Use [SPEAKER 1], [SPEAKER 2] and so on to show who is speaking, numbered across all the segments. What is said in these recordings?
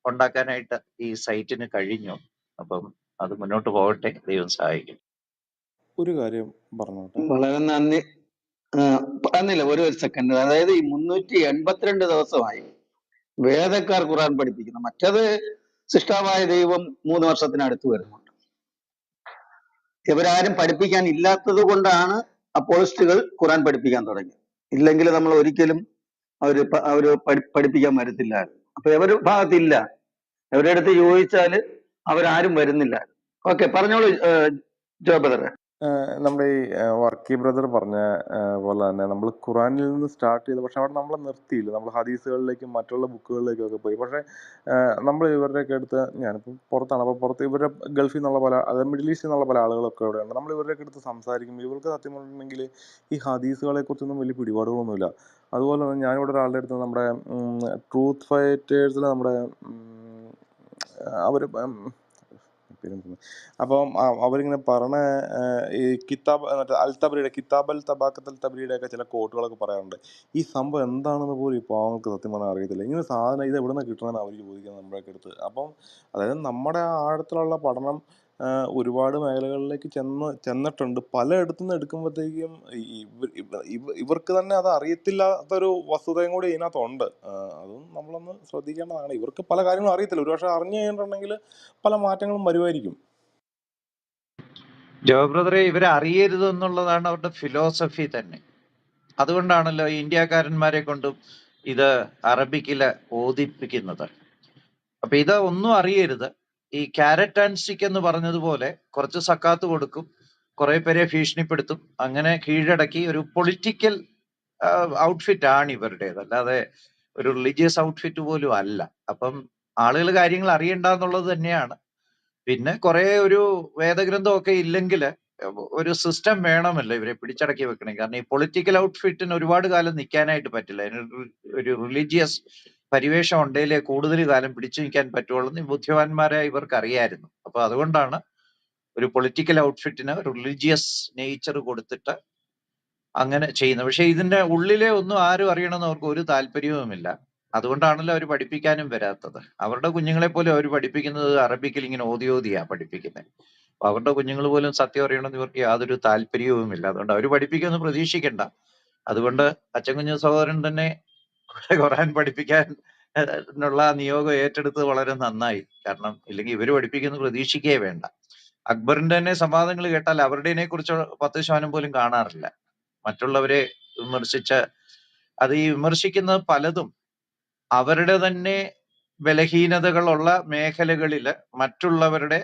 [SPEAKER 1] ഉണ്ടാക്കാനായിട്ട് ഈ സൈറ്റിന് കഴിഞ്ഞു. അപ്പം അത് മുന്നോട്ട് പോകട്ടെ, ദൈവം സഹായിക്കും.
[SPEAKER 2] ഒരു കാര്യം പറഞ്ഞോട്ടെ.
[SPEAKER 3] വളരെ നന്ദി. പറഞ്ഞില്ല, ഒരു സെക്കൻഡ്. അതായത് ഈ 382 ദിവസമായി വേദക്കാർ ഖുർആൻ പഠിപ്പിക്കുന്നു. മറ്റത് സൃഷ്ടാവായ ദൈവം 3 വർഷത്തിനടുത്ത് വരുന്നുണ്ട്. ഇവരാരും പഠിപ്പിക്കാൻ ഇല്ലാത്തത് കൊണ്ടാണ് അപ്പോസ്റ്റുകൾ ഖുർആൻ പഠിപ്പിക്കാൻ തുടങ്ങിയത്. ഇല്ലെങ്കിൽ നമ്മൾ ഒരിക്കലും അവര് പഠിപ്പിക്കാൻ വരത്തില്ലായിരുന്നു. അപ്പൊ ഇവര് ഭാഗത്തില്ല. അവരുടെ അടുത്ത് ചോദിച്ചാല് അവരാരും വരുന്നില്ല. ഓക്കെ, പറഞ്ഞോളൂ ജോ ബ്രദർ.
[SPEAKER 2] നമ്മുടെ ഈ വർക്കി ബ്രദർ പറഞ്ഞ പോലെ തന്നെ നമ്മൾ ഖുറാനിൽ നിന്ന് സ്റ്റാർട്ട് ചെയ്തു, പക്ഷെ അവിടെ നമ്മൾ നിർത്തിയില്ല. നമ്മൾ ഹദീസുകളിലേക്കും മറ്റുള്ള ബുക്കുകളിലേക്കും ഒക്കെ പോയി. പക്ഷേ നമ്മൾ ഇവരുടെയൊക്കെ അടുത്ത്, ഞാനിപ്പോൾ പുറത്താണ്, അപ്പോൾ പുറത്ത് ഇവരുടെ ഗൾഫിൽ നിന്നുള്ള പല, അതായത് മിഡിൽ ഈസ്റ്റിൽ നിന്നുള്ള പല ആളുകളൊക്കെ ഇവിടെ ഉണ്ട്. നമ്മൾ ഇവരുടെയൊക്കെ അടുത്ത് സംസാരിക്കുമ്പോൾ ഇവർക്ക് സത്യം പറഞ്ഞിട്ടുണ്ടെങ്കിൽ ഈ ഹദീസുകളെ കുറിച്ചൊന്നും വലിയ പിടിപാടുകളൊന്നുമില്ല. അതുപോലെ തന്നെ ഞാനിവിടെ ഒരാളുടെ അടുത്ത് നമ്മുടെ ട്രൂത്ത് ഫൈറ്റേഴ്സിൽ നമ്മുടെ അവർ അപ്പം അവരിങ്ങനെ പറഞ്ഞ ഈ കിതാബ് മറ്റേ അൽ തബ്രിയുടെ കിതാബ് അൽ തബാക്കത്ത് അൽ തബ്രിയുടെ ഒക്കെ ചില കോട്ടുകളൊക്കെ പറയാറുണ്ട്. ഈ സംഭവം എന്താണെന്ന് പോലും ഇപ്പോൾ അവർക്ക് സത്യം പറഞ്ഞാൽ അറിയത്തില്ല. ഇങ്ങനെ സാധനം ഇത് എവിടെ നിന്ന് കിട്ടണമെന്ന് അവർ ചോദിക്കുന്നത് നമ്മുടെയൊക്കെ അടുത്ത്. അപ്പം അതായത് നമ്മുടെ ആഴത്തിലുള്ള പഠനം ഒരുപാട് മേഖലകളിലേക്ക് ചെന്നിട്ടുണ്ട്. പലയിടത്തു നിന്ന് എടുക്കുമ്പോഴത്തേക്കും ഇവർക്ക് തന്നെ അത് അറിയത്തില്ലാത്തൊരു വസ്തുതയും കൂടി ഇതിനകത്തുണ്ട്. അതും നമ്മളൊന്ന് ശ്രദ്ധിക്കേണ്ടതാണ്. ഇവർക്ക് പല കാര്യങ്ങളും അറിയത്തില്ല. ഒരുപക്ഷെ അറിഞ്ഞു കഴിഞ്ഞിട്ടുണ്ടെങ്കിൽ പല മാറ്റങ്ങളും വരുമായിരിക്കും.
[SPEAKER 1] ജോ ബ്രദറെ, ഇവരെ അറിയരുത് എന്നുള്ളതാണ് അവരുടെ ഫിലോസഫി തന്നെ. അതുകൊണ്ടാണല്ലോ ഇന്ത്യക്കാരന്മാരെ കൊണ്ടും ഇത് അറബിക്കില് ഓതിപ്പിക്കുന്നത്. അപ്പൊ ഇത് ഒന്നും അറിയരുത്. ഈ ക്യാരറ്റ് ആൻഡ് സ്റ്റിക്ക് എന്ന് പറഞ്ഞതുപോലെ കുറച്ച് സക്കാത്ത് കൊടുക്കും, കുറെ പേരെ ഭീഷണിപ്പെടുത്തും, അങ്ങനെ കീഴടക്കി ഒരു പൊളിറ്റിക്കൽ ഔട്ട്ഫിറ്റ് ആണ് ഇവരുടേത്, അല്ലാതെ ഒരു റിലീജിയസ് ഔട്ട്ഫിറ്റ് പോലും അല്ല. അപ്പം ആളുകൾ കാര്യങ്ങൾ അറിയണ്ടെന്നുള്ളത് തന്നെയാണ്. പിന്നെ കുറെ ഒരു വേദഗ്രന്ഥമൊക്കെ ഇല്ലെങ്കിൽ ഒരു സിസ്റ്റം വേണമല്ലോ ഇവരെ പിടിച്ചടക്കി വെക്കണമെങ്കിൽ. കാരണം ഈ പൊളിറ്റിക്കൽ ഔട്ട്ഫിറ്റിന് ഒരുപാട് കാലം നിൽക്കാനായിട്ട് പറ്റില്ല. ഒരു റിലീജിയസ് പരിവേഷം ഉണ്ടെങ്കിലേ കൂടുതൽ കാലം പിടിച്ചു നിൽക്കാൻ പറ്റുള്ളൂ എന്ന് ബുദ്ധിമാന്മാരെ ഇവർക്ക് അറിയായിരുന്നു. അപ്പൊ അതുകൊണ്ടാണ് ഒരു പൊളിറ്റിക്കൽ ഔട്ട്ഫിറ്റിന് ഒരു റിലീജിയസ് നേച്ചർ കൊടുത്തിട്ട് അങ്ങനെ ചെയ്യുന്നത്. പക്ഷെ ഇതിന്റെ ഉള്ളിലെ ഒന്നും ആരും അറിയണമെന്ന് അവർക്ക് ഒരു താല്പര്യവുമില്ല. അതുകൊണ്ടാണല്ലോ അവർ പഠിപ്പിക്കാനും വരാത്തത്. അവരുടെ കുഞ്ഞുങ്ങളെ പോലും അവർ പഠിപ്പിക്കുന്നത് അറബിക്കിൽ ഇങ്ങനെ ഓതിയാ പഠിപ്പിക്കുന്നത്. അപ്പൊ അവരുടെ കുഞ്ഞുങ്ങൾ പോലും സത്യം അറിയണമെന്ന് ഇവർക്ക് യാതൊരു താല്പര്യവുമില്ല. അതുകൊണ്ട് അവർ പഠിപ്പിക്കുമെന്ന് പ്രതീക്ഷിക്കണ്ട. അതുകൊണ്ട് അച്ഛൻ കുഞ്ഞു സഹോദരൻ തന്നെ ഖുർആൻ പഠിപ്പിക്കാൻ നുള്ള നിയോഗം ഏറ്റെടുത്തത് വളരെ നന്നായി. കാരണം ഇല്ലെങ്കിൽ ഇവര് പഠിപ്പിക്കുന്ന പ്രതീക്ഷിക്കേ വേണ്ട. അക്ബറിന്റെ തന്നെ സംവാദങ്ങൾ കേട്ടാൽ അവരുടേനെ കുറിച്ച് 10% പോലും കാണാറില്ല. മറ്റുള്ളവരെ വിമർശിച്ച് അത് ഈ വിമർശിക്കുന്നത് പലതും അവരുടെ തന്നെ ബലഹീനതകളുള്ള മേഖലകളില് മറ്റുള്ളവരുടെ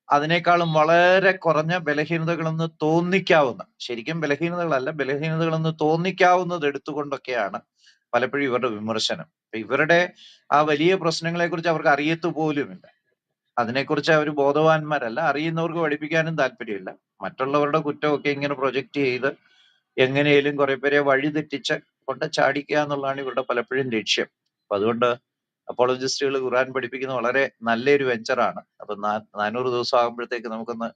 [SPEAKER 1] അതിനേക്കാളും വളരെ കുറഞ്ഞ ബലഹീനതകളെന്ന് തോന്നിക്കാവുന്ന, ശരിക്കും ബലഹീനതകളല്ല, ബലഹീനതകളെന്ന് തോന്നിക്കാവുന്നത് എടുത്തുകൊണ്ടൊക്കെയാണ് പലപ്പോഴും ഇവരുടെ വിമർശനം. ഇവരുടെ ആ വലിയ പ്രശ്നങ്ങളെ കുറിച്ച് അവർക്ക് അറിയത്തു പോലുമില്ല. അതിനെക്കുറിച്ച് അവർ ബോധവാന്മാരല്ല. അറിയുന്നവർക്ക് പഠിപ്പിക്കാനും താല്പര്യമില്ല. മറ്റുള്ളവരുടെ കുറ്റമൊക്കെ ഇങ്ങനെ പ്രൊജക്റ്റ് ചെയ്ത് എങ്ങനെയും കുറെ പേരെ വഴിതെറ്റിച്ച് കൊണ്ട് ചാടിക്കുക എന്നുള്ളതാണ് ഇവരുടെ പലപ്പോഴും ലക്ഷ്യം. അപ്പൊ അതുകൊണ്ട് അപ്പോളജിസ്റ്റുകൾ ഖുർആൻ പഠിപ്പിക്കുന്നത് വളരെ നല്ലൊരു വെഞ്ചറാണ്. അപ്പൊ 400 ദിവസം ആകുമ്പോഴത്തേക്ക് നമുക്കൊന്ന്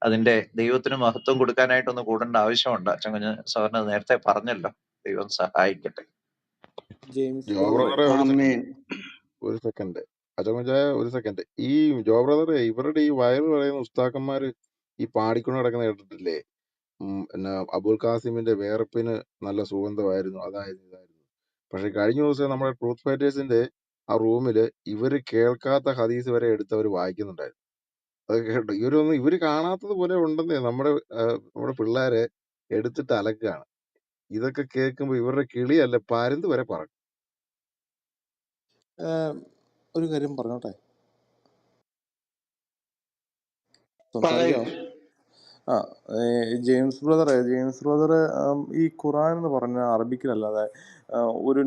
[SPEAKER 1] അതിന്റെ ദൈവത്തിന് മഹത്വം കൊടുക്കാനായിട്ടൊന്ന് കൂടേണ്ട ആവശ്യമുണ്ട്. അച്ഛൻ കുഞ്ഞ് സാറിന് നേരത്തെ പറഞ്ഞല്ലോ. ദൈവം സഹായിക്കട്ടെ.
[SPEAKER 2] ജെയിംസ്
[SPEAKER 4] ജോ
[SPEAKER 2] ബ്രദറെ,
[SPEAKER 4] ബ്രദറെ
[SPEAKER 3] ആമേൻ.
[SPEAKER 4] ഒരു സെക്കൻഡ്, അജമജായ ഒരു സെക്കൻഡ്. ഈ ജോ ബ്രദറെ, ഇവരുടെ ഈ വയറ് പറയുന്ന ഉസ്താക്കന്മാര് ഈ പാടിക്കൊണ്ട് നടക്കുന്ന കേട്ടിട്ടില്ലേ? പിന്നെ അബുൽ ഖാസിമിന്റെ വേർപ്പിന് നല്ല സുഗന്ധമായിരുന്നു, അതായിരുന്നു ഇതായിരുന്നു. പക്ഷെ കഴിഞ്ഞ ദിവസം നമ്മുടെ ട്രൂത്ത് ഫൈറ്റേഴ്സിന്റെ ആ റൂമില് ഇവര് കേൾക്കാത്ത ഹദീസ് വരെ എടുത്ത് അവർ വായിക്കുന്നുണ്ടായിരുന്നു. അത് കേട്ടോ, ഇവര് കാണാത്തത് പോലെ ഉണ്ടെന്നേ നമ്മുടെ പിള്ളേരെ എടുത്തിട്ട് അലക്കുകയാണ്. ഇതൊക്കെ കേൾക്കുമ്പോ ഇവരുടെ കിളിയല്ല, പരുന്ത് വരെ പറക്കും.
[SPEAKER 2] ഒരു കാര്യം പറഞ്ഞോട്ടെ,
[SPEAKER 3] പറയൂ.
[SPEAKER 2] സംസാരിക്കാമോ? ആ ജെയിംസ് ബ്രദറെ, ഈ ഖുറാൻ എന്ന് പറഞ്ഞ അറബിക്കിലല്ലാതെ ഒരു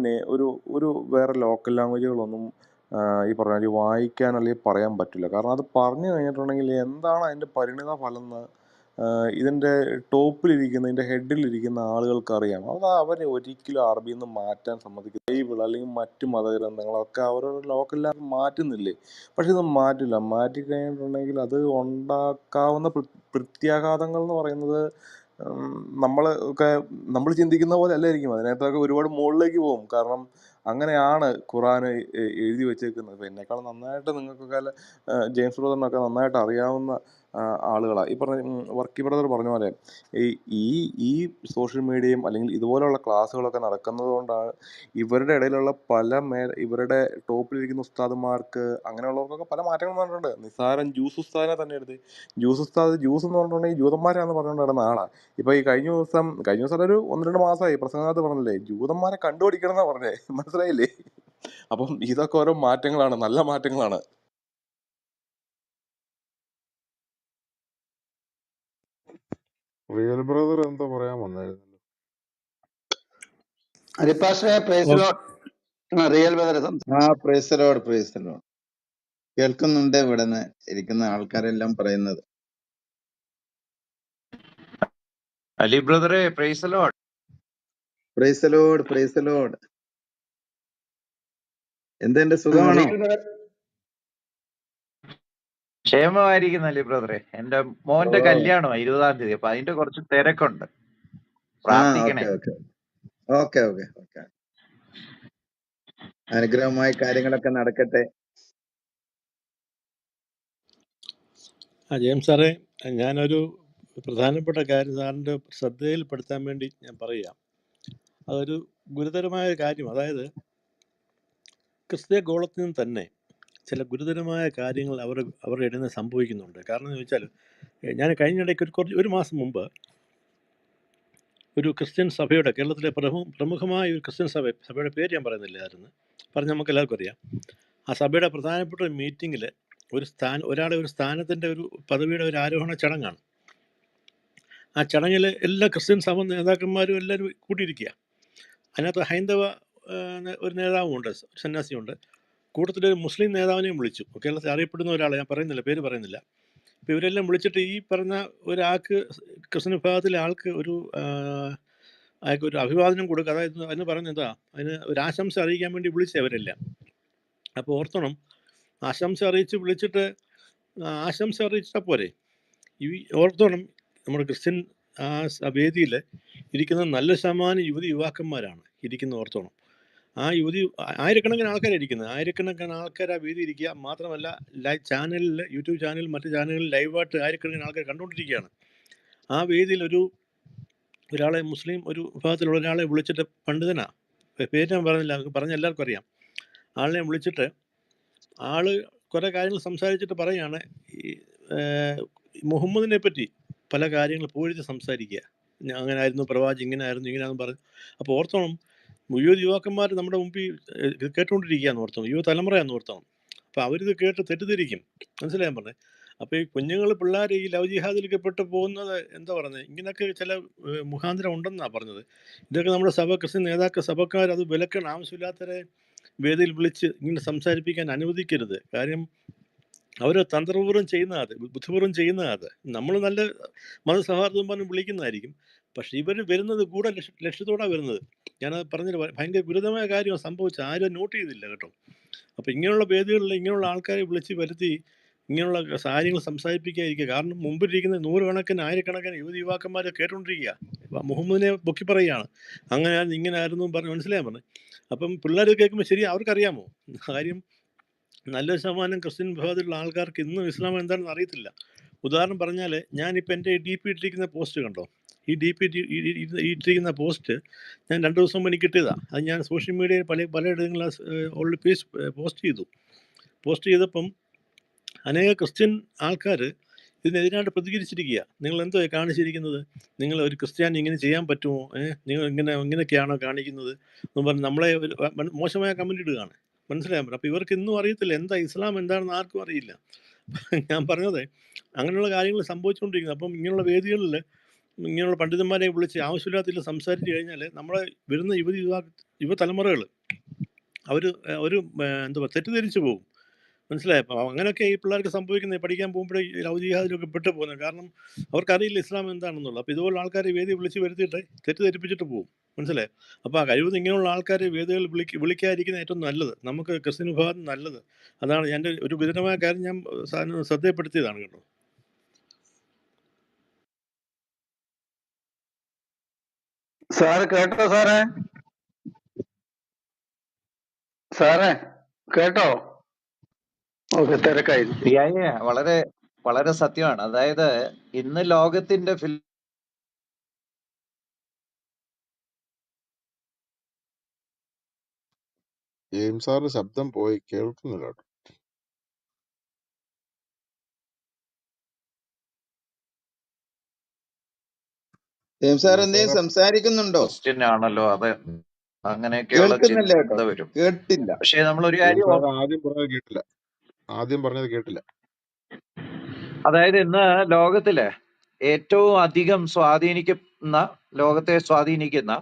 [SPEAKER 2] ഒരു വേറെ ലോക്കൽ ലാംഗ്വേജുകളൊന്നും ഈ പറഞ്ഞ മാതിരി വായിക്കാൻ അല്ലെങ്കിൽ പറയാൻ പറ്റില്ല. കാരണം അത് പറഞ്ഞു കഴിഞ്ഞിട്ടുണ്ടെങ്കിൽ എന്താണ് അതിൻ്റെ പരിണിത ഫലം എന്ന് ഇതിൻ്റെ ടോപ്പിലിരിക്കുന്ന, ഇതിൻ്റെ ഹെഡിലിരിക്കുന്ന ആളുകൾക്ക് അറിയാം. അത് അവരെ ഒരിക്കലും അറബിയിൽ നിന്ന് മാറ്റാൻ സമ്മതിക്കും. ബൈബിൾ അല്ലെങ്കിൽ മറ്റു മതഗ്രന്ഥങ്ങളൊക്കെ അവരുടെ ലോക്കൽ ലാംഗ്വേജ് മാറ്റുന്നില്ലേ? പക്ഷെ ഇത് മാറ്റില്ല. മാറ്റിക്കഴിഞ്ഞിട്ടുണ്ടെങ്കിൽ അത് ഉണ്ടാക്കാവുന്ന പ്രത്യാഘാതങ്ങൾ എന്ന് പറയുന്നത് നമ്മൾ ചിന്തിക്കുന്ന പോലെ അല്ലായിരിക്കും. അതിനകത്തൊക്കെ ഒരുപാട് മുകളിലേക്ക് പോകും. കാരണം അങ്ങനെയാണ് ഖുറാൻ എഴുതി വെച്ചേക്കുന്നത്. ഇപ്പം എന്നെക്കാൾ നന്നായിട്ട് നിങ്ങൾക്കൊക്കെ ജെയിംസ് ബ്രദറിനൊക്കെ നന്നായിട്ട് അറിയാവുന്ന ആളുകളാണ്. ഈ പറഞ്ഞ വർക്കി ബ്രദർ പറഞ്ഞ പോലെ ഈ ഈ ഈ സോഷ്യൽ മീഡിയയും അല്ലെങ്കിൽ ഇതുപോലെയുള്ള ക്ലാസ്സുകളൊക്കെ നടക്കുന്നത് കൊണ്ടാണ് ഇവരുടെ ഇടയിലുള്ള ഇവരുടെ ടോപ്പിലിരിക്കുന്ന ഉസ്താദുമാർക്ക് അങ്ങനെയുള്ളവർക്കൊക്കെ പല മാറ്റങ്ങൾ വന്നിട്ടുണ്ട്. നിസ്സാരം ജ്യൂസ് ഉസ്താദിനെ തന്നെ എടുത്ത് ജ്യൂസ് ഉസ്താദ് ജ്യൂസ് എന്ന് പറഞ്ഞിട്ടുണ്ടെങ്കിൽ ജൂതന്മാരാന്ന് പറഞ്ഞുകൊണ്ട് നടന്ന ആളാണ്. ഇപ്പൊ ഈ കഴിഞ്ഞ ദിവസം ഒരു 1-2 മാസമായി പ്രസംഗത്ത് പറഞ്ഞില്ലേ, ജൂതന്മാരെ കണ്ടുപിടിക്കണം എന്നാ പറഞ്ഞേ. മനസ്സിലായില്ലേ? അപ്പം ഇതൊക്കെ ഓരോ മാറ്റങ്ങളാണ്, നല്ല മാറ്റങ്ങളാണ്.
[SPEAKER 4] റിയൽ ബ്രദർ എന്തോ പറയാൻ വന്നായിരുന്നു.
[SPEAKER 3] ഹരിപ്പാസ്റ്ററെ പ്രൈസ്
[SPEAKER 5] ഓ-
[SPEAKER 3] lord. Real brother
[SPEAKER 6] praise the lord, praise the lord. കേൾക്കുന്നുണ്ട് ഇവിടെ നിന്ന് ഇരിക്കുന്ന ആൾക്കാരെല്ലാം പറയുന്നത്.
[SPEAKER 1] അലി ബ്രദറെ praise lord.
[SPEAKER 6] Praise the lord, praise the lord. എന്തെന്റെ സുഖമാണോ?
[SPEAKER 3] റിയൽ ബ്രദർ
[SPEAKER 1] ക്ഷേമമായിരിക്കുന്നു അലി ബ്രദറെ. എന്റെ മോന്റെ
[SPEAKER 6] ഓ,
[SPEAKER 1] കല്യാണമാണ് 20-ാം തീയതി. അപ്പൊ അതിന്റെ കുറച്ച് തിരക്കുണ്ട്. പ്രാർത്ഥിക്കണേ.
[SPEAKER 6] Okay okay okay okay okay. അനുഗ്രഹമായ കാര്യങ്ങളൊക്കെ നടക്കട്ടെ.
[SPEAKER 5] ജെയിംസ് സാറേ, ഞാനൊരു പ്രധാനപ്പെട്ട കാര്യം സാറിൻ്റെ ശ്രദ്ധയിൽപ്പെടുത്താൻ വേണ്ടി ഞാൻ പറയാം. അതൊരു ഗുരുതരമായ കാര്യം. അതായത് ക്രിസ്തീയ ഗോളത്തിൽ നിന്ന് തന്നെ ചില ഗുരുതരമായ കാര്യങ്ങൾ അവരുടെ ഇടയിൽ നിന്ന് സംഭവിക്കുന്നുണ്ട്. കാരണം എന്ന് വെച്ചാൽ, ഞാൻ കഴിഞ്ഞിടയ്ക്ക് ഒരു മാസം മുമ്പ് ഒരു ക്രിസ്ത്യൻ സഭയുടെ, കേരളത്തിലെ പ്രമുഖമായ ഒരു ക്രിസ്ത്യൻ സഭയുടെ പേര് ഞാൻ പറയുന്നില്ലായിരുന്നു, പറഞ്ഞ് നമുക്ക് എല്ലാവർക്കും അറിയാം. ആ സഭയുടെ പ്രധാനപ്പെട്ട ഒരു മീറ്റിങ്ങിൽ ഒരാളെ ഒരു സ്ഥാനത്തിൻ്റെ ഒരു പദവിയുടെ ഒരു ആരോഹണ ചടങ്ങാണ്. ആ ചടങ്ങിൽ എല്ലാ ക്രിസ്ത്യൻ സഭ നേതാക്കന്മാരും എല്ലാവരും കൂട്ടിയിരിക്കുക. അതിനകത്ത് ഹൈന്ദവ ഒരു നേതാവുമുണ്ട്, സന്യാസിയുണ്ട്. കൂട്ടത്തിലൊരു മുസ്ലിം നേതാവിനെയും വിളിച്ചു. കേരളത്തിൽ അറിയപ്പെടുന്ന ഒരാളെ ഞാൻ പറയുന്നില്ല, പേര് പറയുന്നില്ല. അപ്പോൾ ഇവരെല്ലാം വിളിച്ചിട്ട് ഈ പറഞ്ഞ ഒരാൾക്ക്, ക്രിസ്ത്യൻ വിഭാഗത്തിലെ ആൾക്ക് അയാൾക്കൊരു അഭിവാദനം കൊടുക്കുക. അതായത് അതിന് പറഞ്ഞെന്താ, അതിന് ഒരു ആശംസ അറിയിക്കാൻ വേണ്ടി വിളിച്ചവരെല്ലാം. അപ്പോൾ ഓർത്തണം, ആശംസ വിളിച്ചിട്ട് ആശംസ അറിയിച്ചാൽ പോരെ. ഈ ഓർത്തോണം, നമ്മുടെ ക്രിസ്ത്യൻ ആ വേദിയിൽ ഇരിക്കുന്ന നല്ല ശതമാനം യുവാക്കന്മാരാണ് ഇരിക്കുന്ന. ഓർത്തോണം, ആ ആയിരക്കണക്കിന് ആൾക്കാരാണ് ഇരിക്കുന്നത്. ആയിരക്കണക്കിന് ആൾക്കാർ ആ വേദി ഇരിക്കുക. മാത്രമല്ല ചാനലിൽ, യൂട്യൂബ് ചാനൽ, മറ്റു ചാനലുകളിൽ ലൈവായിട്ട് ആയിരക്കണക്കിന് ആൾക്കാർ കണ്ടുകൊണ്ടിരിക്കുകയാണ്. ആ വേദിയിൽ ഒരാളെ, മുസ്ലിം ഒരു വിഭാഗത്തിലുള്ള ഒരാളെ വിളിച്ചിട്ട്, പണ്ഡിതനാ, പേര് ഞാൻ പറഞ്ഞ എല്ലാവർക്കും അറിയാം, ആളിനെ വിളിച്ചിട്ട് ആള് കുറേ കാര്യങ്ങൾ സംസാരിച്ചിട്ട് പറയാണ്, ഈ മുഹമ്മദിനെ പറ്റി പല കാര്യങ്ങൾ പൂഴ്ത്തി സംസാരിക്കുക. അങ്ങനെ ആയിരുന്നു പ്രവാചി, ഇങ്ങനെ ആയിരുന്നു പറഞ്ഞു. അപ്പോൾ ഓർത്തോണം, യുവാക്കന്മാർ നമ്മുടെ മുമ്പിൽ കേട്ടുകൊണ്ടിരിക്കുകയെന്ന് ഓർത്തോണം, യുവതലമുറയാന്ന് ഓർത്തോണം. അപ്പോൾ അവരിത് കേട്ട് തെറ്റിദ്ധരിക്കും. മനസ്സിലായാൻ പറഞ്ഞത്. അപ്പോൾ ഈ പിള്ളേർ ഈ ലവ് ജിഹാദിലേക്ക് പെട്ട് പോകുന്നത് എന്താ പറയുന്നത്, ഇങ്ങനെയൊക്കെ ചില മുഖാന്തരം ഉണ്ടെന്നാണ് പറഞ്ഞത്. ഇതൊക്കെ നമ്മുടെ ക്രിസ്ത്യൻ സഭക്കാർ അത് വിലക്കണം. ആവശ്യമില്ലാത്തവരെ വേദിയിൽ വിളിച്ച് ഇങ്ങനെ സംസാരിപ്പിക്കാൻ അനുവദിക്കരുത്. കാര്യം അവർ തന്ത്രപൂർവ്വം ചെയ്യുന്നത്, ബുദ്ധിപൂർവ്വം ചെയ്യുന്നത്. നമ്മൾ നല്ല മതസൗഹാർദ്ദം പറഞ്ഞ് വിളിക്കുന്നതായിരിക്കും. പക്ഷേ ഇവർ വരുന്നത് കൂടെ ലക്ഷ്യത്തോടാണ് വരുന്നത്. ഞാനത് പറഞ്ഞിട്ട് ഭയങ്കര ഗുരുതരമായ കാര്യമാണ് സംഭവിച്ചത്. ആരും നോട്ട് ചെയ്തില്ല കേട്ടോ. അപ്പോൾ ഇങ്ങനെയുള്ള വേദികളിൽ ഇങ്ങനെയുള്ള ആൾക്കാരെ വിളിച്ച് വരുത്തി ഇങ്ങനെയുള്ള കാര്യങ്ങൾ സംസാരിപ്പിക്കാതിരിക്കുക. കാരണം മുമ്പിലിരിക്കുന്ന നൂറുകണക്കിന് ആയിരക്കണക്കിന് യുവാക്കന്മാരെ കേട്ടുകൊണ്ടിരിക്കുക. മുഹമ്മദിനെ പൊക്കി പറയുകയാണ്, അങ്ങനെയായിരുന്നു ഇങ്ങനെയായിരുന്നു പറഞ്ഞ് മനസ്സിലായാൻ പറഞ്ഞു. അപ്പം പിള്ളേർ കേൾക്കുമ്പോൾ ശരി, അവർക്കറിയാമോ കാര്യം? നല്ല ശതമാനം ക്രിസ്ത്യൻ വിഭാഗത്തിലുള്ള ആൾക്കാർക്ക് ഇന്നും ഇസ്ലാം എന്താണെന്ന് അറിയത്തില്ല. ഉദാഹരണം പറഞ്ഞാൽ, ഞാനിപ്പോൾ എൻ്റെ DP ഇട്ടിരിക്കുന്ന പോസ്റ്റ് കണ്ടോ? ഈ DP ഇട്ടിരിക്കുന്ന പോസ്റ്റ് ഞാൻ 2 ദിവസം മുമ്പ് എനിക്ക് കിട്ടിയതാണ്. അത് ഞാൻ സോഷ്യൽ മീഡിയയിൽ പലയിടങ്ങളിൽ ഓൾറെഡി പോസ്റ്റ് ചെയ്തപ്പം അനേക ക്രിസ്ത്യൻ ആൾക്കാർ ഇതിനെതിരായിട്ട് പ്രതികരിച്ചിരിക്കുക. നിങ്ങൾ എന്തോ കാണിച്ചിരിക്കുന്നത്? നിങ്ങൾ ഒരു ക്രിസ്ത്യാനി ഇങ്ങനെ ചെയ്യാൻ പറ്റുമോ? നിങ്ങൾ ഇങ്ങനെയൊക്കെയാണോ കാണിക്കുന്നത് എന്ന് പറഞ്ഞ് നമ്മളെ മോശമായ കമൻ്റ് ഇടുകയാണ്. മനസ്സിലായാൻ പറ്റും. അപ്പോൾ ഇവർക്ക് ഇന്നും അറിയത്തില്ല എന്താ ഇസ്ലാം എന്താണെന്ന് ആർക്കും അറിയില്ല. ഞാൻ പറഞ്ഞത് അങ്ങനെയുള്ള കാര്യങ്ങൾ സംഭവിച്ചുകൊണ്ടിരിക്കുന്നത്. അപ്പം ഇങ്ങനെയുള്ള വേദികളിൽ ഇങ്ങനെയുള്ള പണ്ഡിതന്മാരെ വിളിച്ച് ആവശ്യമില്ലാത്തതിൽ സംസാരിച്ച് കഴിഞ്ഞാൽ നമ്മളെ വരുന്ന യുവതലമുറകൾ അവർ ഒരു എന്താ തെറ്റിദ്ധരിച്ചു പോകും. മനസ്സിലായോ? അപ്പോൾ അങ്ങനെയൊക്കെ ഈ പിള്ളേർക്ക് സംഭവിക്കുന്നത്. പഠിക്കാൻ പോകുമ്പോഴേ ലവ് ജിഹാദിലൊക്കെ പെട്ടു പോകുന്നത്. കാരണം അവർക്കറിയില്ല ഇസ്ലാം എന്താണെന്നുള്ളത്. അപ്പോൾ ഇതുപോലുള്ള ആൾക്കാരെ വേദി വിളിച്ച് വരുത്തിയിട്ട് തെറ്റിദ്ധരിപ്പിച്ചിട്ട് പോകും. മനസ്സിലായോ? അപ്പോൾ ആ കഴിവത് ഇങ്ങനെയുള്ള ആൾക്കാരെ വേദികൾ വിളിക്കാതിരിക്കുന്ന ഏറ്റവും നല്ലത്. നമുക്ക് ക്രിസ്ത്യൻ വിഭാഗം നല്ലത് അതാണ്. എൻ്റെ ഒരു ഗുരുതരമായ കാര്യം ഞാൻ ശ്രദ്ധയപ്പെടുത്തിയതാണ് കേട്ടോ.
[SPEAKER 3] സാറ് കേട്ടോ സാറേ? സാറേ കേട്ടോ? ഓക്കെ, തിരക്കായിരിക്കും.
[SPEAKER 1] വളരെ വളരെ സത്യമാണ്. അതായത് ഇന്ന് ലോകത്തിന്റെ
[SPEAKER 4] ജെയിംസ് സാറിന് ശബ്ദം പോയി, കേൾക്കുന്നില്ല കേട്ടോ.
[SPEAKER 6] ജെയിംസ് സാർ
[SPEAKER 4] ജെയിംസ്
[SPEAKER 6] എന്തെങ്കിലും
[SPEAKER 4] സാറെ
[SPEAKER 6] സംസാരിക്കുന്നുണ്ടോ?
[SPEAKER 1] ക്വസ്റ്റ്യൻ ആണല്ലോ അത്. അങ്ങനെയൊക്കെയുള്ള
[SPEAKER 6] കേൾക്കുന്നില്ല കേട്ടോ,
[SPEAKER 1] ചിന്ത വരും.
[SPEAKER 6] കേട്ടില്ല.
[SPEAKER 1] പക്ഷെ നമ്മൾ ഒരു
[SPEAKER 4] ജെയിംസ്
[SPEAKER 1] കാര്യം
[SPEAKER 4] സാറ് ആദ്യം പറഞ്ഞത് കേട്ടില്ല.
[SPEAKER 1] അതായത് ഇന്ന് ലോകത്തില് ഏറ്റവും അധികം ലോകത്തെ സ്വാധീനിക്കുന്ന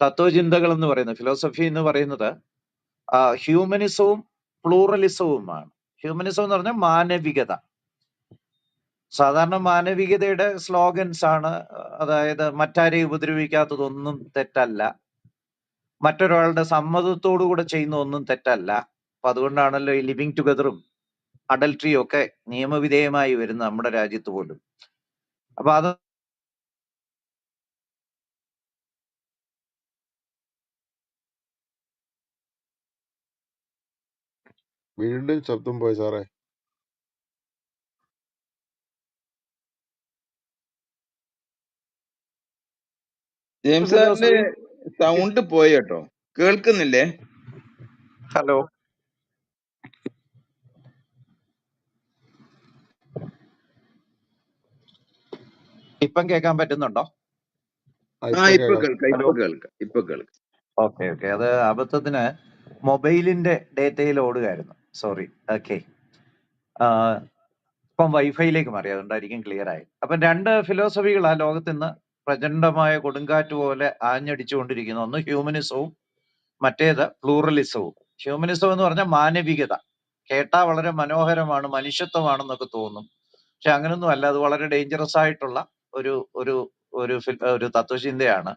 [SPEAKER 1] തത്വചിന്തകൾ എന്ന് പറയുന്നത്, ഫിലോസഫി എന്ന് പറയുന്നത് ഹ്യൂമനിസവും പ്ലൂറലിസവുമാണ്. ഹ്യൂമനിസം എന്ന് പറഞ്ഞാൽ മാനവികത. സാധാരണ മാനവികതയുടെ സ്ലോഗൻസ് ആണ്, അതായത് മറ്റാരെയും ഉപദ്രവിക്കാത്തതൊന്നും തെറ്റല്ല, മറ്റൊരാളുടെ സമ്മതത്തോടു കൂടെ ചെയ്യുന്ന ഒന്നും തെറ്റല്ല. അപ്പൊ അതുകൊണ്ടാണല്ലോ ഈ ലിവിങ് ടുഗദറും അഡൽട്ടറിയും ഒക്കെ നിയമവിധേയമായി വരുന്ന നമ്മുടെ രാജ്യത്ത് പോലും. അപ്പൊ അത്
[SPEAKER 4] വീണ്ടും ശബ്ദം പോയി സാറേ.
[SPEAKER 6] ജെയിംസ് സാറിന്റെ
[SPEAKER 1] ഫിലോസഫി.
[SPEAKER 6] സൗണ്ട് പോയി കേട്ടോ, കേൾക്കുന്നില്ലേ?
[SPEAKER 1] ഹലോ, ഇപ്പം കേൾക്കാൻ പറ്റുന്നുണ്ടോ?
[SPEAKER 6] ആ, ഇപ്പൊ
[SPEAKER 4] കേൾക്കാം.
[SPEAKER 6] കേൾക്കാം,
[SPEAKER 1] ഹലോ.
[SPEAKER 6] ഇപ്പൊ കേൾക്കാം.
[SPEAKER 1] ഓക്കെ, അത് അബദ്ധത്തിന് മൊബൈലിന്റെ ഡേറ്റയിൽ ഓടുകയായിരുന്നു. സോറി. ഓക്കെ, ഇപ്പം വൈഫൈയിലേക്ക് മാറി, അതുകൊണ്ടായിരിക്കും ക്ലിയർ ആയി. അപ്പം രണ്ട് ഫിലോസഫികളാ ലോകത്ത് ഇന്ന് പ്രചണ്ഡമായ കൊടുങ്കാറ്റ് പോലെ ആഞ്ഞടിച്ചുകൊണ്ടിരിക്കുന്നു. ഒന്ന് ഹ്യൂമനിസവും മറ്റേത് പ്ലൂറലിസവും. ഹ്യൂമനിസം എന്ന് പറഞ്ഞാൽ മാനവികത. കേട്ടാ വളരെ മനോഹരമാണ്, മനുഷ്യത്വമാണെന്നൊക്കെ തോന്നും. പക്ഷെ അങ്ങനൊന്നും അല്ല. അത് വളരെ ഡേഞ്ചറസ് ആയിട്ടുള്ള ഒരു ഒരു ഒരു ഒരു തത്വചിന്തയാണ്.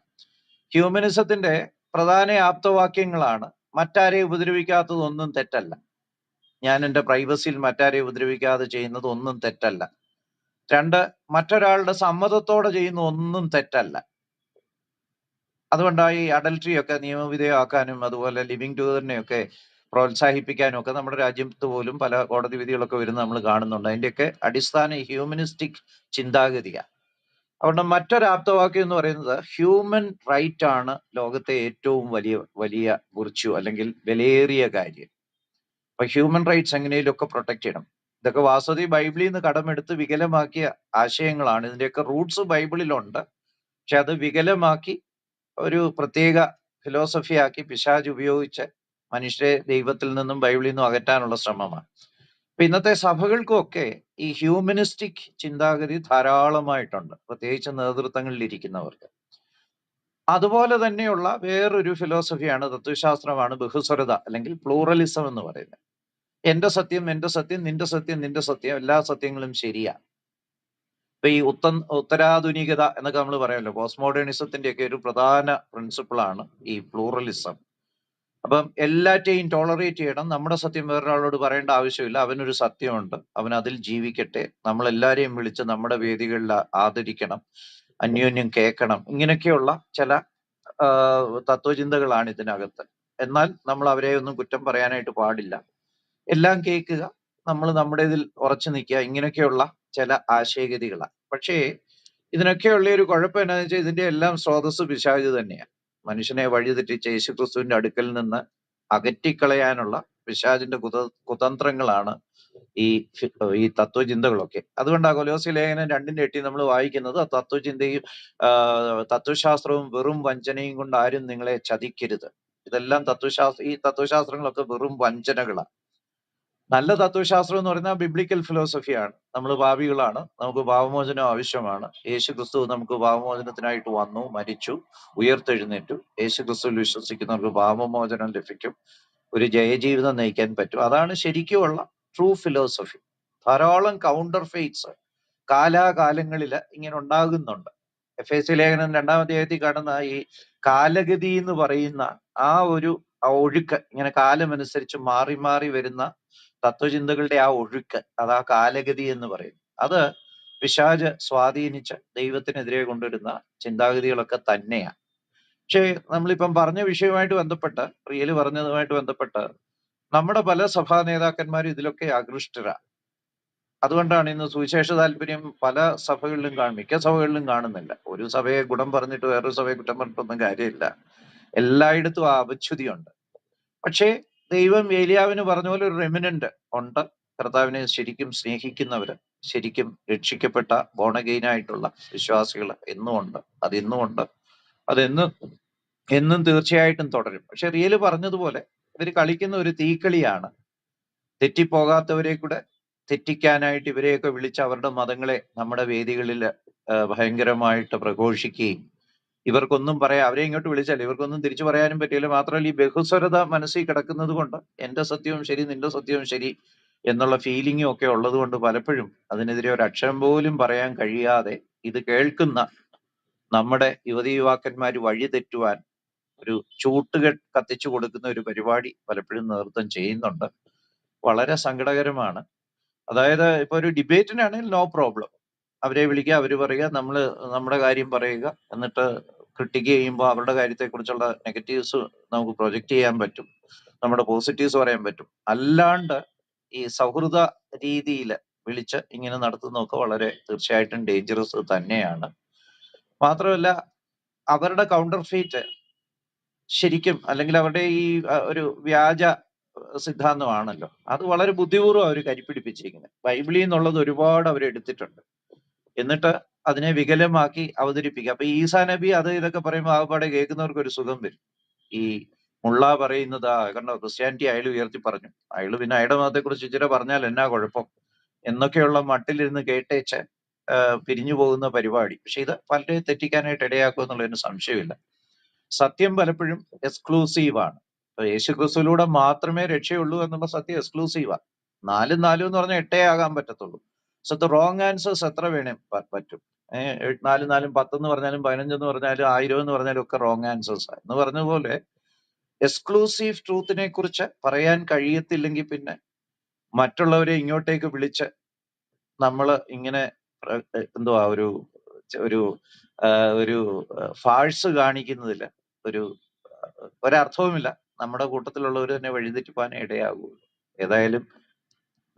[SPEAKER 1] ഹ്യൂമനിസത്തിന്റെ പ്രധാന ആപ്തവാക്യങ്ങളാണ്: മറ്റാരെയും ഉപദ്രവിക്കാത്തതൊന്നും തെറ്റല്ല, ഞാൻ എൻ്റെ പ്രൈവസിയിൽ മറ്റാരെയും ഉപദ്രവിക്കാതെ ചെയ്യുന്നത് ഒന്നും തെറ്റല്ല. രണ്ട്, മറ്റൊരാളുടെ സമ്മതത്തോടെ ചെയ്യുന്ന ഒന്നും തെറ്റല്ല. അതുകൊണ്ടാണ് ഈ അഡൽട്ടറി ഒക്കെ നിയമവിധേയമാക്കാനും അതുപോലെ ലിവിങ് ടുഗദറിനെയൊക്കെ പ്രോത്സാഹിപ്പിക്കാനും ഒക്കെ നമ്മുടെ രാജ്യത്ത് പോലും പല കോടതി വിധികളൊക്കെ വരുന്ന നമ്മൾ കാണുന്നുണ്ട്. അതിന്റെയൊക്കെ അടിസ്ഥാന ഹ്യൂമനിസ്റ്റിക് ചിന്താഗതിയാണ്. അതുകൊണ്ട് മറ്റൊരാപ്തവാക്യം എന്ന് പറയുന്നത് ഹ്യൂമൻ റൈറ്റ് ആണ് ലോകത്തെ ഏറ്റവും വലിയ വിർച്യു, അല്ലെങ്കിൽ വിലയേറിയ കാര്യം. അപ്പൊ ഹ്യൂമൻ റൈറ്റ്സ് എങ്ങനെയൊക്കെ പ്രൊട്ടക്ട് ചെയ്യണം. ഇതൊക്കെ വാസ്തവത്തിൽ ബൈബിളിൽ നിന്ന് കടമെടുത്ത് വികലമാക്കിയ ആശയങ്ങളാണ്. ഇതിന്റെയൊക്കെ റൂട്ട്സ് ബൈബിളിലുണ്ട്. പക്ഷെ അത് വികലമാക്കി ഒരു പ്രത്യേക ഫിലോസഫി ആക്കി പിശാച് ഉപയോഗിച്ച് മനുഷ്യരെ ദൈവത്തിൽ നിന്നും ബൈബിളിൽ നിന്നും അകറ്റാനുള്ള ശ്രമമാണ്. അപ്പൊ ഇന്നത്തെ സഭകൾക്കുമൊക്കെ ഈ ഹ്യൂമനിസ്റ്റിക് ചിന്താഗതി ധാരാളമായിട്ടുണ്ട്, പ്രത്യേകിച്ച് നേതൃത്വങ്ങളിൽ ഇരിക്കുന്നവർക്ക്. അതുപോലെ തന്നെയുള്ള വേറൊരു ഫിലോസഫിയാണ്, തത്വശാസ്ത്രമാണ് ബഹുസ്വരത അല്ലെങ്കിൽ പ്ലൂറലിസം എന്ന് പറയുന്നത്. എന്റെ സത്യം നിന്റെ സത്യം, നിന്റെ സത്യം, എല്ലാ സത്യങ്ങളും ശരിയാ. ഇപ്പൊ ഈ ഉത്തരാധുനികത എന്നൊക്കെ നമ്മൾ പറയുമല്ലോ, പോസ്റ്റ് മോഡേണിസത്തിന്റെ ഒക്കെ ഒരു പ്രധാന പ്രിൻസിപ്പിളാണ് ഈ പ്ലൂറലിസം. അപ്പം എല്ലാറ്റെയും ടോളറേറ്റ് ചെയ്യണം. നമ്മുടെ സത്യം വേറൊരാളോട് പറയേണ്ട ആവശ്യമില്ല. അവനൊരു സത്യമുണ്ട്, അവൻ അതിൽ ജീവിക്കട്ടെ. നമ്മൾ എല്ലാരെയും വിളിച്ച് നമ്മുടെ വേദികളിൽ ആദരിക്കണം, അന്യോന്യം കേൾക്കണം. ഇങ്ങനെയൊക്കെയുള്ള ചില തത്വചിന്തകളാണ് ഇതിനകത്ത്. എന്നാൽ നമ്മൾ അവരെ ഒന്നും കുറ്റം പറയാനായിട്ട് പാടില്ല. എല്ലാം കേൾക്കുക, നമ്മൾ നമ്മുടേതിൽ ഉറച്ചു നിൽക്കുക. ഇങ്ങനെയൊക്കെയുള്ള ചില ആശയഗതികളാണ്. പക്ഷേ ഇതിനൊക്കെയുള്ള ഒരു കുഴപ്പം എന്താണെന്ന് വെച്ചാൽ ഇതിന്റെ എല്ലാം സ്രോതസ് പിശാച് തന്നെയാണ്. മനുഷ്യനെ വഴിതെറ്റിച്ച് യേശുക്രിസ്തുവിന്റെ അടുക്കൽ നിന്ന് അകറ്റിക്കളയാനുള്ള പിശാചിന്റെ കുതന്ത്രങ്ങളാണ് ഈ തത്വചിന്തകളൊക്കെ. അതുകൊണ്ടാണ് കൊലോസ്യ ലേഖനം 2:8 നമ്മൾ വായിക്കുന്നത്, തത്വചിന്തയും തത്വശാസ്ത്രവും വെറും വഞ്ചനയും കൊണ്ട് ആരും നിങ്ങളെ ചതിക്കരുത്. ഇതെല്ലാം ഈ തത്വശാസ്ത്രങ്ങളൊക്കെ വെറും വഞ്ചനകളാണ്. നല്ല തത്വശാസ്ത്രം എന്ന് പറയുന്നത് ബിബ്ലിക്കൽ ഫിലോസഫിയാണ്. നമ്മൾ പാപികളാണ്, നമുക്ക് പാപമോചനം ആവശ്യമാണ്. യേശു ക്രിസ്തു നമുക്ക് പാപമോചനത്തിനായിട്ട് വന്നു, മരിച്ചു, ഉയർത്തെഴുന്നേറ്റു. യേശു ക്രിസ്തുവിൽ വിശ്വസിക്കുന്നവർക്ക് പാപമോചനം ലഭിക്കും, ഒരു ജയജീവിതം നയിക്കാൻ പറ്റും. അതാണ് ശരിക്കുമുള്ള ട്രൂ ഫിലോസഫി. ധാരാളം കൗണ്ടർ ഫെയ്റ്റ്സ് കാലാകാലങ്ങളിൽ ഇങ്ങനെ ഉണ്ടാകുന്നുണ്ട്. എഫേസ്യ ലേഖനം 2-ാം അധ്യായത്തിൽ കാണുന്ന ഈ കാലഗതി എന്ന് പറയുന്ന ആ ഒഴുക്ക്, ഇങ്ങനെ കാലമനുസരിച്ച് മാറി മാറി വരുന്ന തത്വചിന്തകളുടെ ആ ഒഴുക്ക്, അതാ കാലഗതി എന്ന് പറയും. അത് പിശാച് സ്വാധീനിച്ച് ദൈവത്തിനെതിരെ കൊണ്ടുവരുന്ന ചിന്താഗതികളൊക്കെ തന്നെയാണ്. പക്ഷേ നമ്മളിപ്പം പറഞ്ഞ വിഷയവുമായിട്ട് ബന്ധപ്പെട്ട്, റിയല് പറഞ്ഞതുമായിട്ട് ബന്ധപ്പെട്ട് നമ്മുടെ പല സഭാ നേതാക്കന്മാരും ഇതിലൊക്കെ ആകൃഷ്ടരാ. അതുകൊണ്ടാണ് ഇന്ന് സുവിശേഷ താല്പര്യം പല സഭകളിലും മിക്ക സഭകളിലും കാണുന്നില്ല. ഒരു സഭയെ ഗുണം പറഞ്ഞിട്ട് വേറൊരു സഭയെ കുറ്റം പറഞ്ഞിട്ടൊന്നും കാര്യമില്ല. എല്ലായിടത്തും ആ അപച്യുതിയുണ്ട്. പക്ഷേ ദൈവം ഏലിയാവിന് പറഞ്ഞ പോലെ ഒരു റെമിനന്റ് ഉണ്ട്. കർത്താവിനെ ശരിക്കും സ്നേഹിക്കുന്നവര്, ശരിക്കും രക്ഷിക്കപ്പെട്ട ബോണഗെയിനായിട്ടുള്ള വിശ്വാസികൾ എന്നും ഉണ്ട്. അതിന്നുമുണ്ട്. അതെന്നും എന്നും തീർച്ചയായിട്ടും തുടരും. പക്ഷെ റിയല് പറഞ്ഞതുപോലെ ഇവര് കളിക്കുന്ന ഒരു തീക്കളിയാണ്. തെറ്റിപ്പോകാത്തവരെ കൂടെ തെറ്റിക്കാനായിട്ട് ഇവരെയൊക്കെ വിളിച്ച് അവരുടെ മതങ്ങളെ നമ്മുടെ വേദികളിൽ ഭയങ്കരമായിട്ട് പ്രഘോഷിക്കുകയും, ഇവർക്കൊന്നും പറയാം, അവരെ ഇങ്ങോട്ട് വിളിച്ചാൽ ഇവർക്കൊന്നും തിരിച്ചു പറയാനും പറ്റില്ല. മാത്രമല്ല ഈ ബഹുസ്വരത മനസ്സിൽ കിടക്കുന്നത് കൊണ്ട് എന്റെ സത്യവും ശരി, നിന്റെ സത്യവും ശരി എന്നുള്ള ഫീലിംഗും ഒക്കെ ഉള്ളത് കൊണ്ട് പലപ്പോഴും അതിനെതിരെ ഒരു അക്ഷരം പോലും പറയാൻ കഴിയാതെ ഇത് കേൾക്കുന്ന നമ്മുടെ യുവതി യുവാക്കന്മാർ വഴി തെറ്റുവാൻ ഒരു ചൂട്ടുകെട്ട് കത്തിച്ചു കൊടുക്കുന്ന ഒരു പരിപാടി പലപ്പോഴും നേതൃത്വം ചെയ്യുന്നുണ്ട്. വളരെ സങ്കടകരമാണ്. അതായത് ഇപ്പൊ ഒരു ഡിബേറ്റിനാണെങ്കിൽ നോ പ്രോബ്ലം, അവരെ വിളിക്കുക, അവര് പറയുക, നമ്മള് നമ്മുടെ കാര്യം പറയുക, എന്നിട്ട് ക്രിട്ടിക്ക് ചെയ്യുമ്പോൾ അവരുടെ കാര്യത്തെക്കുറിച്ചുള്ള നെഗറ്റീവ്സ് നമുക്ക് പ്രൊജക്റ്റ് ചെയ്യാൻ പറ്റും, നമ്മുടെ പോസിറ്റീവ്സ് പറയാൻ പറ്റും. അല്ലാണ്ട് ഈ സൗഹൃദ രീതിയിൽ വിളിച്ച് ഇങ്ങനെ നടത്തുന്നതൊക്കെ വളരെ തീർച്ചയായിട്ടും ഡേഞ്ചറസ് തന്നെയാണ്. മാത്രമല്ല അവരുടെ കൗണ്ടർ ഫീറ്റ് ശരിക്കും, അല്ലെങ്കിൽ അവരുടെ ഈ ഒരു വ്യാജ സിദ്ധാന്തമാണല്ലോ, അത് വളരെ ബുദ്ധിപൂർവ്വം അവർ കരിപ്പിടിപ്പിച്ചിരിക്കുന്നത്. ബൈബിളിൽ നിന്നുള്ളത് ഒരുപാട് അവർ എടുത്തിട്ടുണ്ട്, എന്നിട്ട് അതിനെ വികലമാക്കി അവതരിപ്പിക്കുക. അപ്പൊ ഈസാ നബി അത് ഇതൊക്കെ പറയുമ്പോൾ ആകപ്പാടെ കേൾക്കുന്നവർക്ക് ഒരു സുഖം വരും. ഈ മുള്ള പറയുന്നത് കണ്ടോ, ക്രിസ്ത്യാനിറ്റി അയാൾ ഉയർത്തി പറഞ്ഞു, അയാള് പിന്നെ അയാളുടെ മതത്തെ കുറിച്ച് ഇച്ചിരി പറഞ്ഞാൽ എന്നാ കുഴപ്പം എന്നൊക്കെയുള്ള മട്ടിലിരുന്ന് കേട്ടേച്ച് പിരിഞ്ഞു പോകുന്ന പരിപാടി. പക്ഷെ ഇത് പലരെയും തെറ്റിക്കാനായിട്ട് ഇടയാക്കും എന്നുള്ളതിന് സംശയമില്ല. സത്യം പലപ്പോഴും എക്സ്ക്ലൂസീവാണ്. ഇപ്പൊ യേശുക്രിസ്തുവിലൂടെ മാത്രമേ രക്ഷയുള്ളൂ എന്നുള്ള സത്യം എക്സ്ക്ലൂസീവാണ്. 4 4 എന്ന് പറഞ്ഞാൽ 8 ആകാൻ പറ്റത്തുള്ളൂ. സോ റോങ് ആൻസേഴ്സ് എത്ര വേണേ പറ്റും. 4 4 10 എന്ന് പറഞ്ഞാലും 15 എന്ന് പറഞ്ഞാലും 1000 എന്ന് പറഞ്ഞാലും ഒക്കെ റോങ് ആൻസേഴ്സ് എന്ന് പറഞ്ഞതുപോലെ എക്സ്ക്ലൂസീവ് ട്രൂത്തിനെ കുറിച്ച് പറയാൻ കഴിയത്തില്ലെങ്കിൽ പിന്നെ മറ്റുള്ളവരെ ഇങ്ങോട്ടേക്ക് വിളിച്ച് നമ്മൾ ഇങ്ങനെ എന്തുവാ ഒരു ഒരു ഒരു ഫാഴ്സ് കാണിക്കുന്നതിൽ ഒരർത്ഥവുമില്ല. നമ്മുടെ കൂട്ടത്തിലുള്ളവർ തന്നെ വഴിതെറ്റിപ്പാനേ ഇടയാകുള്ളൂ. ഏതായാലും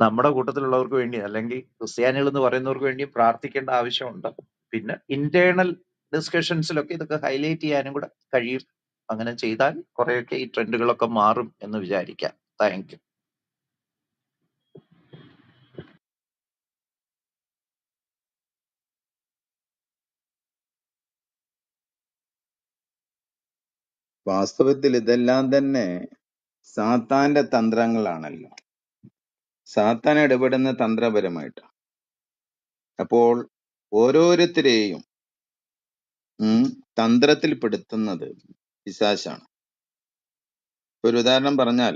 [SPEAKER 1] നമ്മുടെ കൂട്ടത്തിലുള്ളവർക്ക് വേണ്ടി, അല്ലെങ്കിൽ ക്രിസ്ത്യാനികൾ എന്ന് പറയുന്നവർക്ക് വേണ്ടി പ്രാർത്ഥിക്കേണ്ട ആവശ്യമുണ്ട്. പിന്നെ ഇന്റേണൽ ഡിസ്കഷൻസിലൊക്കെ ഇതൊക്കെ ഹൈലൈറ്റ് ചെയ്യാനും കൂടെ കഴിയും. അങ്ങനെ ചെയ്താൽ കുറെയൊക്കെ ഈ ട്രെൻഡുകളൊക്കെ മാറും എന്ന് വിചാരിക്കാം. Thank you.
[SPEAKER 6] വാസ്തവത്തിൽ ഇതെല്ലാം തന്നെ സാത്താന്റെ തന്ത്രങ്ങളാണല്ലോ. സാത്താൻ ഇടപെടുന്ന തന്ത്രപരമായിട്ട്. അപ്പോൾ ഓരോരുത്തരെയും തന്ത്രത്തിൽപ്പെടുത്തുന്നത് പിശാചാണ്. ഒരു ഉദാഹരണം പറഞ്ഞാൽ,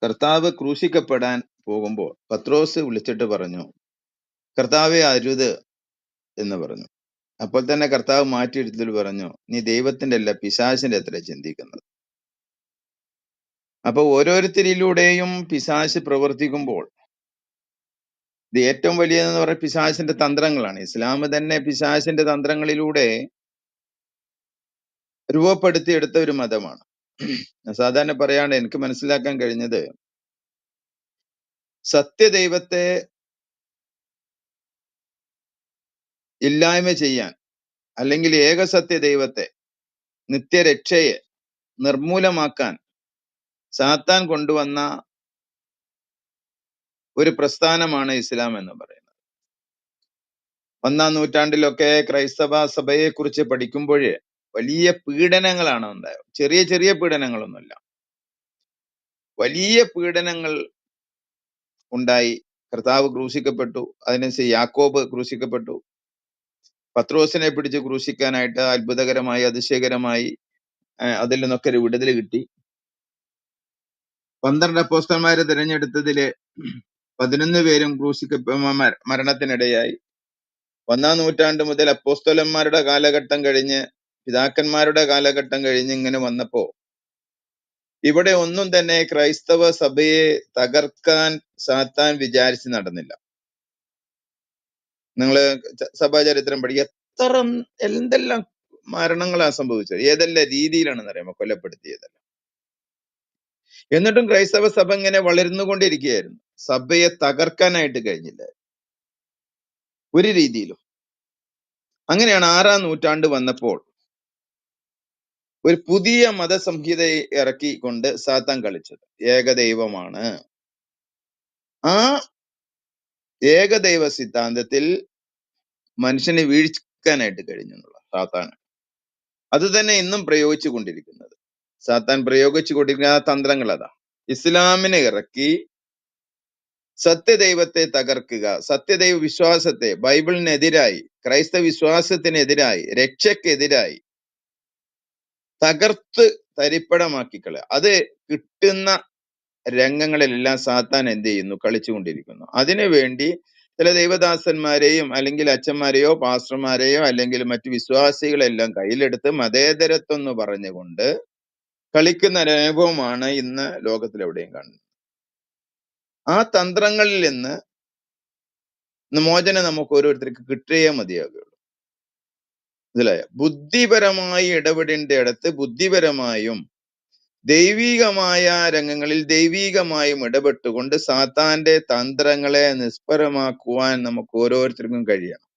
[SPEAKER 6] കർത്താവ് ക്രൂശിക്കപ്പെടാൻ പോകുമ്പോൾ പത്രോസ് വിളിച്ചിട്ട് പറഞ്ഞു, കർത്താവെ അരുത് എന്ന് പറഞ്ഞു. അപ്പോൾ തന്നെ കർത്താവ് മാറ്റിയെടുത്തിട്ട് പറഞ്ഞു, നീ ദൈവത്തിന്റെ അല്ല പിശാചിന്റെ അത്ര ചിന്തിക്കുന്നത്. അപ്പൊ ഓരോരുത്തരിലൂടെയും പിശാച് പ്രവർത്തിക്കുമ്പോൾ ഇത് ഏറ്റവും വലിയതെന്ന് പറയുന്നത് പിശാചിന്റെ തന്ത്രങ്ങളാണ്. ഇസ്ലാം തന്നെ പിശാചിന്റെ തന്ത്രങ്ങളിലൂടെ രൂപപ്പെടുത്തിയെടുത്ത ഒരു മതമാണ്. സാധാരണ പറയാണ്ട് എനിക്ക് മനസ്സിലാക്കാൻ കഴിഞ്ഞത്, സത്യദൈവത്തെ ഇല്ലായ്മ ചെയ്യാൻ, അല്ലെങ്കിൽ ഏകസത്യ ദൈവത്തെ, നിത്യരക്ഷയെ നിർമൂലമാക്കാൻ സാത്താൻ കൊണ്ടുവന്ന ഒരു പ്രസ്ഥാനമാണ് ഇസ്ലാം എന്ന് പറയുന്നത്. 1-ാം നൂറ്റാണ്ടിലൊക്കെ ക്രൈസ്തവ സഭയെ കുറിച്ച് പഠിക്കുമ്പോഴേ വലിയ പീഡനങ്ങളാണ് ഉണ്ടായത്. ചെറിയ ചെറിയ പീഡനങ്ങളൊന്നുമില്ല, വലിയ പീഡനങ്ങൾ ഉണ്ടായി. കർത്താവ് ക്രൂശിക്കപ്പെട്ടു, അതിനനുസരിച്ച് യാക്കോബ് ക്രൂശിക്കപ്പെട്ടു. പത്രോസിനെ പിടിച്ച് ക്രൂശിക്കാനായിട്ട് അത്ഭുതകരമായി, അതിശയകരമായി അതിൽ നിന്നൊക്കെ ഒരു വിടുതൽ കിട്ടി. 12 അപ്പോസ്തലന്മാരെ തിരഞ്ഞെടുത്തതില് 11 പേരും മരണത്തിനിടയായി. 1-ാം നൂറ്റാണ്ട് മുതൽ അപ്പോസ്തലന്മാരുടെ കാലഘട്ടം കഴിഞ്ഞ്, പിതാക്കന്മാരുടെ കാലഘട്ടം കഴിഞ്ഞ് ഇങ്ങനെ വന്നപ്പോ ഇവിടെ ഒന്നും തന്നെ ക്രൈസ്തവ സഭയെ തകർക്കാൻ സാത്താൻ വിചാരിച്ച് നടന്നില്ല. നിങ്ങള് സഭാചരിത്രം പഠിക്കുക, എന്തെല്ലാം മരണങ്ങളാണ് സംഭവിച്ചത്. ഏതെല്ലാം രീതിയിലാണെന്ന് അറിയാമോ കൊലപ്പെടുത്തിയത്? എന്നിട്ടും ക്രൈസ്തവ സഭ ഇങ്ങനെ വളർന്നുകൊണ്ടിരിക്കുകയായിരുന്നു. സഭയെ തകർക്കാനായിട്ട് കഴിഞ്ഞില്ല ഒരു രീതിയിലും. അങ്ങനെയാണ് 6-ാം നൂറ്റാണ്ട് വന്നപ്പോൾ ഒരു പുതിയ മതസംഹിത ഇറക്കിക്കൊണ്ട് സാത്താൻ കളിച്ചത്. ഏകദൈവമാണ്. ആ ഏകദൈവ സിദ്ധാന്തത്തിൽ മനുഷ്യനെ വീഴ്ചക്കാനായിട്ട് കഴിഞ്ഞു എന്നുള്ള സാത്താൻ. അത് തന്നെ ഇന്നും പ്രയോഗിച്ചു കൊണ്ടിരിക്കുന്നത്. സാത്താൻ പ്രയോഗിച്ചു കൊണ്ടിരിക്കുന്ന ആ തന്ത്രങ്ങൾ അതാ. ഇസ്ലാമിനെ ഇറക്കി സത്യദൈവത്തെ തകർക്കുക, സത്യദൈവ വിശ്വാസത്തെ, ബൈബിളിനെതിരായി, ക്രൈസ്തവ വിശ്വാസത്തിനെതിരായി, രക്ഷക്കെതിരായി തകർത്ത് തരിപ്പടമാക്കിക്കളയുക. അത് കിട്ടുന്ന രംഗങ്ങളിലെല്ലാം സാത്താൻ എന്ത് ചെയ്യുന്നു? കളിച്ചുകൊണ്ടിരിക്കുന്നു. അതിനുവേണ്ടി ചില ദൈവദാസന്മാരെയും അല്ലെങ്കിൽ അച്ഛന്മാരെയോ പാസ്റ്റർമാരെയോ അല്ലെങ്കിൽ മറ്റു വിശ്വാസികളെല്ലാം കയ്യിലെടുത്ത് മതേതരത്വം എന്ന് പറഞ്ഞുകൊണ്ട് കളിക്കുന്ന ഒരു അനുഭവമാണ് ഇന്ന് ലോകത്തിലെവിടെയും കാണുന്നത്. ആ തന്ത്രങ്ങളിൽ നിന്ന് മോചനം നമുക്ക് ഓരോരുത്തർക്ക് കിട്ടുകയേ മതിയാകുള്ളൂ. ഇതിലായ ബുദ്ധിപരമായി ഇടപെടേണ്ട ഇടത്ത് ബുദ്ധിപരമായും ദൈവികമായ രംഗങ്ങളിൽ ദൈവികമായും ഇടപെട്ടുകൊണ്ട് സാത്താന്റെ തന്ത്രങ്ങളെ നിഷ്ഫലമാക്കുവാൻ നമുക്ക് ഓരോരുത്തർക്കും കഴിയണം.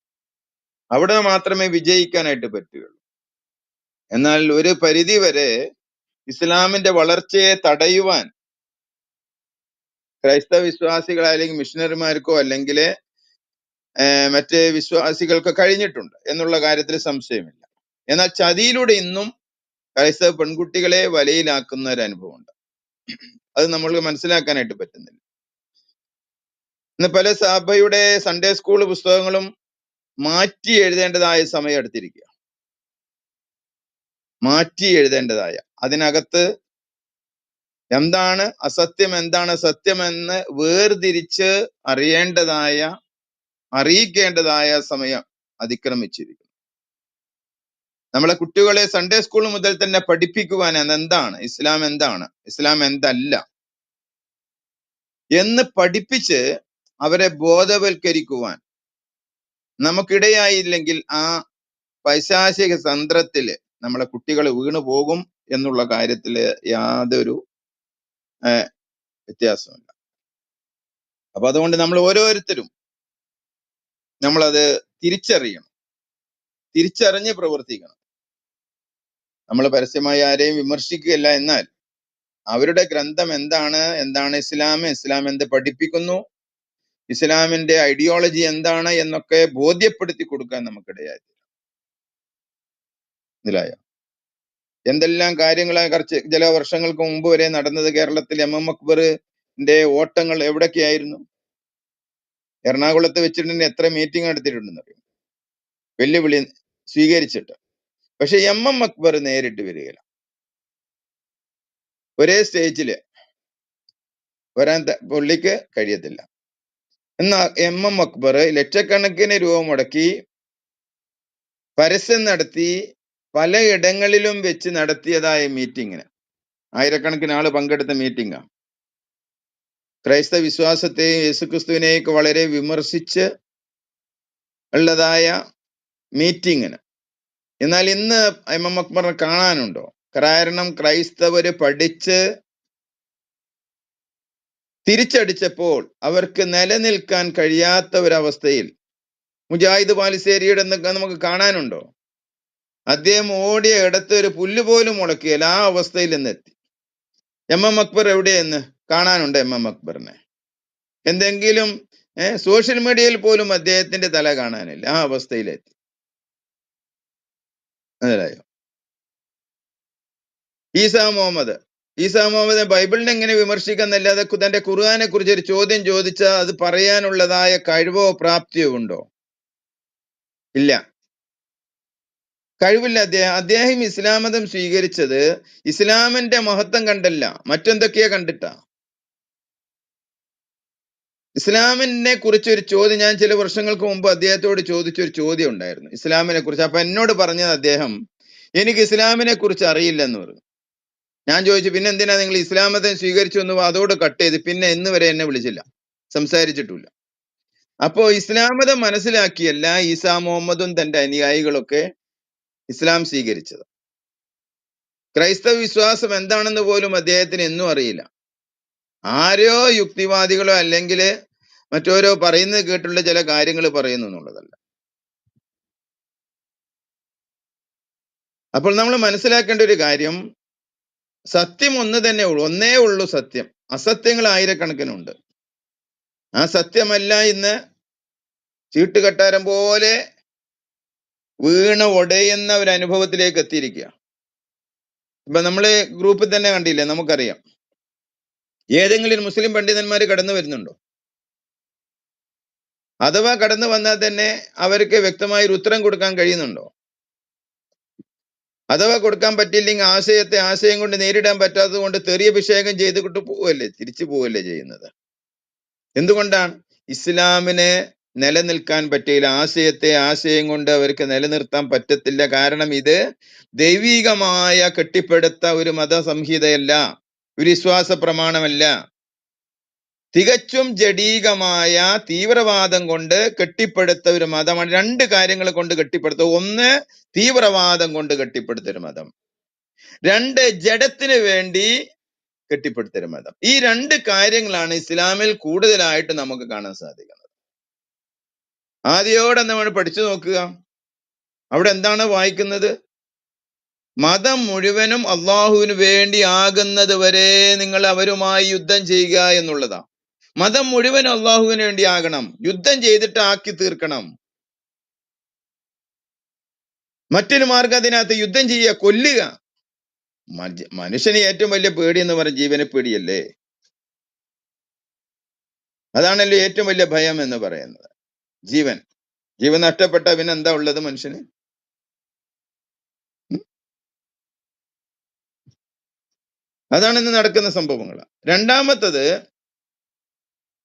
[SPEAKER 6] അവിടെ മാത്രമേ വിജയിക്കാനായിട്ട് പറ്റുകയുള്ളൂ. എന്നാൽ ഒരു പരിധി വരെ ഇസ്ലാമിന്റെ വളർച്ചയെ തടയുവാൻ ക്രൈസ്തവ വിശ്വാസികളോ അല്ലെങ്കിൽ മിഷണറിമാർക്കോ അല്ലെങ്കിൽ മറ്റ് വിശ്വാസികൾക്ക് കഴിഞ്ഞിട്ടുണ്ട് എന്നുള്ള കാര്യത്തിൽ സംശയമില്ല. എന്നാൽ ചതിയിലൂടെ ഇന്നും ക്രൈസ്തവ പെൺകുട്ടികളെ വലയിലാക്കുന്ന ഒരു അനുഭവമുണ്ട്. അത് നമ്മൾക്ക് മനസ്സിലാക്കാനായിട്ട് പറ്റുന്നില്ല. ഇന്ന് പല സഭയുടെ സൺഡേ സ്കൂൾ പുസ്തകങ്ങളും മാറ്റി എഴുതേണ്ടതായ സമയം എടുത്തിരിക്കുക. മാറ്റി എഴുതേണ്ടതായ, അതിനകത്ത് എന്താണ് അസത്യം എന്താണ് സത്യമെന്ന് വേർതിരിച്ച് അറിയിക്കേണ്ടതായ സമയം അതിക്രമിച്ചിരിക്കുന്നു. നമ്മളെ കുട്ടികളെ സൺഡേ സ്കൂൾ മുതൽ തന്നെ പഠിപ്പിക്കുവാൻ എന്താണ് ഇസ്ലാം, എന്താണ് ഇസ്ലാം, എന്തല്ല എന്ന് പഠിപ്പിച്ച് അവരെ ബോധവൽക്കരിക്കുവാൻ നമുക്കിടയായില്ലെങ്കിൽ ആ പൈശാചിക തന്ത്രത്തില് നമ്മളെ കുട്ടികൾ വീണു പോകും എന്നുള്ള കാര്യത്തില് യാതൊരു വ്യത്യാസമില്ല. അപ്പൊ അതുകൊണ്ട് നമ്മൾ ഓരോരുത്തരും നമ്മളത് തിരിച്ചറിഞ്ഞ് പ്രവർത്തിക്കണം. നമ്മൾ പരസ്യമായി ആരെയും വിമർശിക്കുകയല്ല, എന്നാൽ അവരുടെ ഗ്രന്ഥം എന്താണ് ഇസ്ലാം എന്ത് പഠിപ്പിക്കുന്നു, ഇസ്ലാമിന്റെ ഐഡിയോളജി എന്താണ് എന്നൊക്കെ ബോധ്യപ്പെടുത്തി കൊടുക്കാൻ നമുക്കിടയായി. ഇതിലായോ എന്തെല്ലാം കാര്യങ്ങളാണ് ചില വർഷങ്ങൾക്ക് മുമ്പ് വരെ നടന്നത്. കേരളത്തിൽ MM അക്ബറിന്റെ ഓട്ടങ്ങൾ എവിടൊക്കെയായിരുന്നു? എറണാകുളത്ത് വെച്ചിട്ടുണ്ടെങ്കിൽ എത്ര മീറ്റിംഗ് നടത്തിയിട്ടുണ്ടെന്ന് അറിയാം, വെല്ലുവിളി സ്വീകരിച്ചിട്ട്. പക്ഷെ MM അക്ബർ നേരിട്ട് വരികയില്ല, ഒരേ സ്റ്റേജില് വരാൻ പുള്ളിക്ക് കഴിയത്തില്ല. എന്നാൽ MM അക്ബർ ലക്ഷക്കണക്കിന് രൂപ മുടക്കി പരസ്യം നടത്തി പലയിടങ്ങളിലും വെച്ച് നടത്തിയതായ മീറ്റിങ്ങിന് ആയിരക്കണക്കിന് ആള് പങ്കെടുത്ത മീറ്റിംഗാണ്. ക്രൈസ്തവ വിശ്വാസത്തെയും യേശുക്രിസ്തുവിനെയൊക്കെ വളരെ വിമർശിച്ച് ഉള്ളതായ മീറ്റിങ്ങിന്. എന്നാൽ ഇന്ന് MM അക്ബറിനെ കാണാനുണ്ടോ? കാരണം ക്രൈസ്തവര് പഠിച്ച് തിരിച്ചടിച്ചപ്പോൾ അവർക്ക് നിലനിൽക്കാൻ കഴിയാത്ത ഒരവസ്ഥയിൽ മുജാഹിദ് ബാലുശ്ശേരിയുടെ എന്നൊക്കെ നമുക്ക് കാണാനുണ്ടോ? അദ്ദേഹം ഓടിയ ഇടത്ത് ഒരു പുല്ല് പോലും മുളക്കിയല്ല, ആ അവസ്ഥയിൽ നിന്നെത്തി. MM അക്ബർ എവിടെയെന്ന് കാണാനുണ്ട്? MM അക്ബറിനെ എന്തെങ്കിലും സോഷ്യൽ മീഡിയയിൽ പോലും അദ്ദേഹത്തിന്റെ തല കാണാനില്ല, ആ അവസ്ഥയിലെത്തി. മനസ്സിലായോ? ഈസാ മുഹമ്മദ് ബൈബിളിനെ എങ്ങനെ വിമർശിക്കുന്നല്ലാതെ തന്റെ ഖുർആനെ കുറിച്ച് ഒരു ചോദ്യം ചോദിച്ചാൽ അത് പറയാനുള്ളതായ കഴിവോ പ്രാപ്തിയോ ഉണ്ടോ? ഇല്ല, കഴിവില്ല. അദ്ദേഹം ഇസ്ലാം മതം സ്വീകരിച്ചത് ഇസ്ലാമിന്റെ മഹത്വം കണ്ടല്ല, മറ്റെന്തൊക്കെയാ കണ്ടിട്ടാ. ഇസ്ലാമിനെ കുറിച്ച് ഒരു ചോദ്യം ഞാൻ ചില വർഷങ്ങൾക്ക് മുമ്പ് അദ്ദേഹത്തോട് ചോദിച്ചൊരു ചോദ്യം ഉണ്ടായിരുന്നു ഇസ്ലാമിനെ കുറിച്ച്. അപ്പൊ എന്നോട് പറഞ്ഞത് അദ്ദേഹം, എനിക്ക് ഇസ്ലാമിനെ കുറിച്ച് അറിയില്ലെന്ന് പറഞ്ഞു. ഞാൻ ചോദിച്ചു, പിന്നെ എന്തിനാ നിങ്ങൾ ഇസ്ലാം മതം സ്വീകരിച്ചു എന്ന് അതോട് കട്ട് ചെയ്ത് പിന്നെ ഇന്ന് വരെ എന്നെ വിളിച്ചില്ല, സംസാരിച്ചിട്ടില്ല. അപ്പോ ഇസ്ലാം മതം മനസ്സിലാക്കിയല്ല ഈസാ മുഹമ്മദും തന്റെ അനുയായികളൊക്കെ ഇസ്ലാം സ്വീകരിച്ചത്. ക്രൈസ്തവ വിശ്വാസം എന്താണെന്ന് പോലും അദ്ദേഹത്തിന് എന്നും അറിയില്ല. ആരോ യുക്തിവാദികളോ അല്ലെങ്കിൽ മറ്റോരോ പറയുന്നത് കേട്ടുള്ള ചില കാര്യങ്ങൾ പറയുന്നു എന്നുള്ളതല്ല. അപ്പോൾ നമ്മൾ മനസ്സിലാക്കേണ്ട ഒരു കാര്യം, സത്യം ഒന്ന് തന്നെ ഉള്ളൂ, ഒന്നേ ഉള്ളൂ സത്യം. അസത്യങ്ങൾ ആയിരക്കണക്കിനുണ്ട്. ആ സത്യമല്ല ഇന്ന് ചീട്ടുകട്ടാരം പോലെ വീണ് ഒടയുന്ന ഒരു അനുഭവത്തിലേക്ക് എത്തിയിരിക്കുക. ഇപ്പൊ നമ്മള് ഗ്രൂപ്പിൽ തന്നെ കണ്ടില്ലേ, നമുക്കറിയാം. ഏതെങ്കിലും മുസ്ലിം പണ്ഡിതന്മാർ കടന്നു വരുന്നുണ്ടോ? അഥവാ കടന്നു വന്നാൽ തന്നെ അവർക്ക് വ്യക്തമായ ഒരു ഉത്തരം കൊടുക്കാൻ കഴിയുന്നുണ്ടോ? അഥവാ കൊടുക്കാൻ പറ്റിയില്ലെങ്കിൽ ആശയം കൊണ്ട് നേരിടാൻ പറ്റാത്തത് കൊണ്ട് തെറിയഭിഷേകം ചെയ്തുകൊണ്ട് പോവല്ലേ, തിരിച്ചു പോവല്ലേ ചെയ്യുന്നത്. എന്തുകൊണ്ടാണ്? ഇസ്ലാമിന് നിലനിൽക്കാൻ പറ്റിയില്ല. ആശയം കൊണ്ട് അവർക്ക് നിലനിർത്താൻ പറ്റത്തില്ല. കാരണം ഇത് ദൈവികമായ കെട്ടിപ്പടുത്ത ഒരു മതസംഹിതയല്ല, ഒരു വിശ്വാസ പ്രമാണമല്ല. തികച്ചും ജഡീകമായ തീവ്രവാദം കൊണ്ട് കെട്ടിപ്പടുത്ത ഒരു മതമാണ്. രണ്ട് കാര്യങ്ങൾ കൊണ്ട് കെട്ടിപ്പടുത്ത, ഒന്ന് തീവ്രവാദം കൊണ്ട് കെട്ടിപ്പടുത്ത ഒരു മതം, രണ്ട് ജഡത്തിന് വേണ്ടി കെട്ടിപ്പടുത്ത ഒരു മതം. ഈ രണ്ട് കാര്യങ്ങളാണ് ഇസ്ലാമിൽ കൂടുതലായിട്ട് നമുക്ക് കാണാൻ സാധിക്കുന്നത്. ആദ്യോടെ നമ്മൾ പഠിച്ചു നോക്കുക, അവിടെ എന്താണ് വായിക്കുന്നത്? മതം മുഴുവനും അള്ളാഹുവിന് വേണ്ടി ആകുന്നത് വരെ നിങ്ങൾ അവരുമായി യുദ്ധം ചെയ്യുക എന്നുള്ളതാ. മതം മുഴുവൻ അള്ളാഹുവിന് വേണ്ടി ആകണം, യുദ്ധം ചെയ്തിട്ട് ആക്കി തീർക്കണം. മറ്റൊരു മാർഗം അതിനകത്ത് യുദ്ധം ചെയ്യുക, കൊല്ലുക. മനുഷ്യന് ഏറ്റവും വലിയ പേടി എന്ന് പറഞ്ഞ ജീവനെ പേടിയല്ലേ? അതാണല്ലോ ഏറ്റവും വലിയ ഭയം എന്ന് പറയുന്നത്, ജീവൻ. ജീവൻ നഷ്ടപ്പെട്ട പിന്നെ എന്താ ഉള്ളത് മനുഷ്യന്? അതാണ് ഇന്ന് നടക്കുന്ന സംഭവങ്ങൾ. രണ്ടാമത്തത്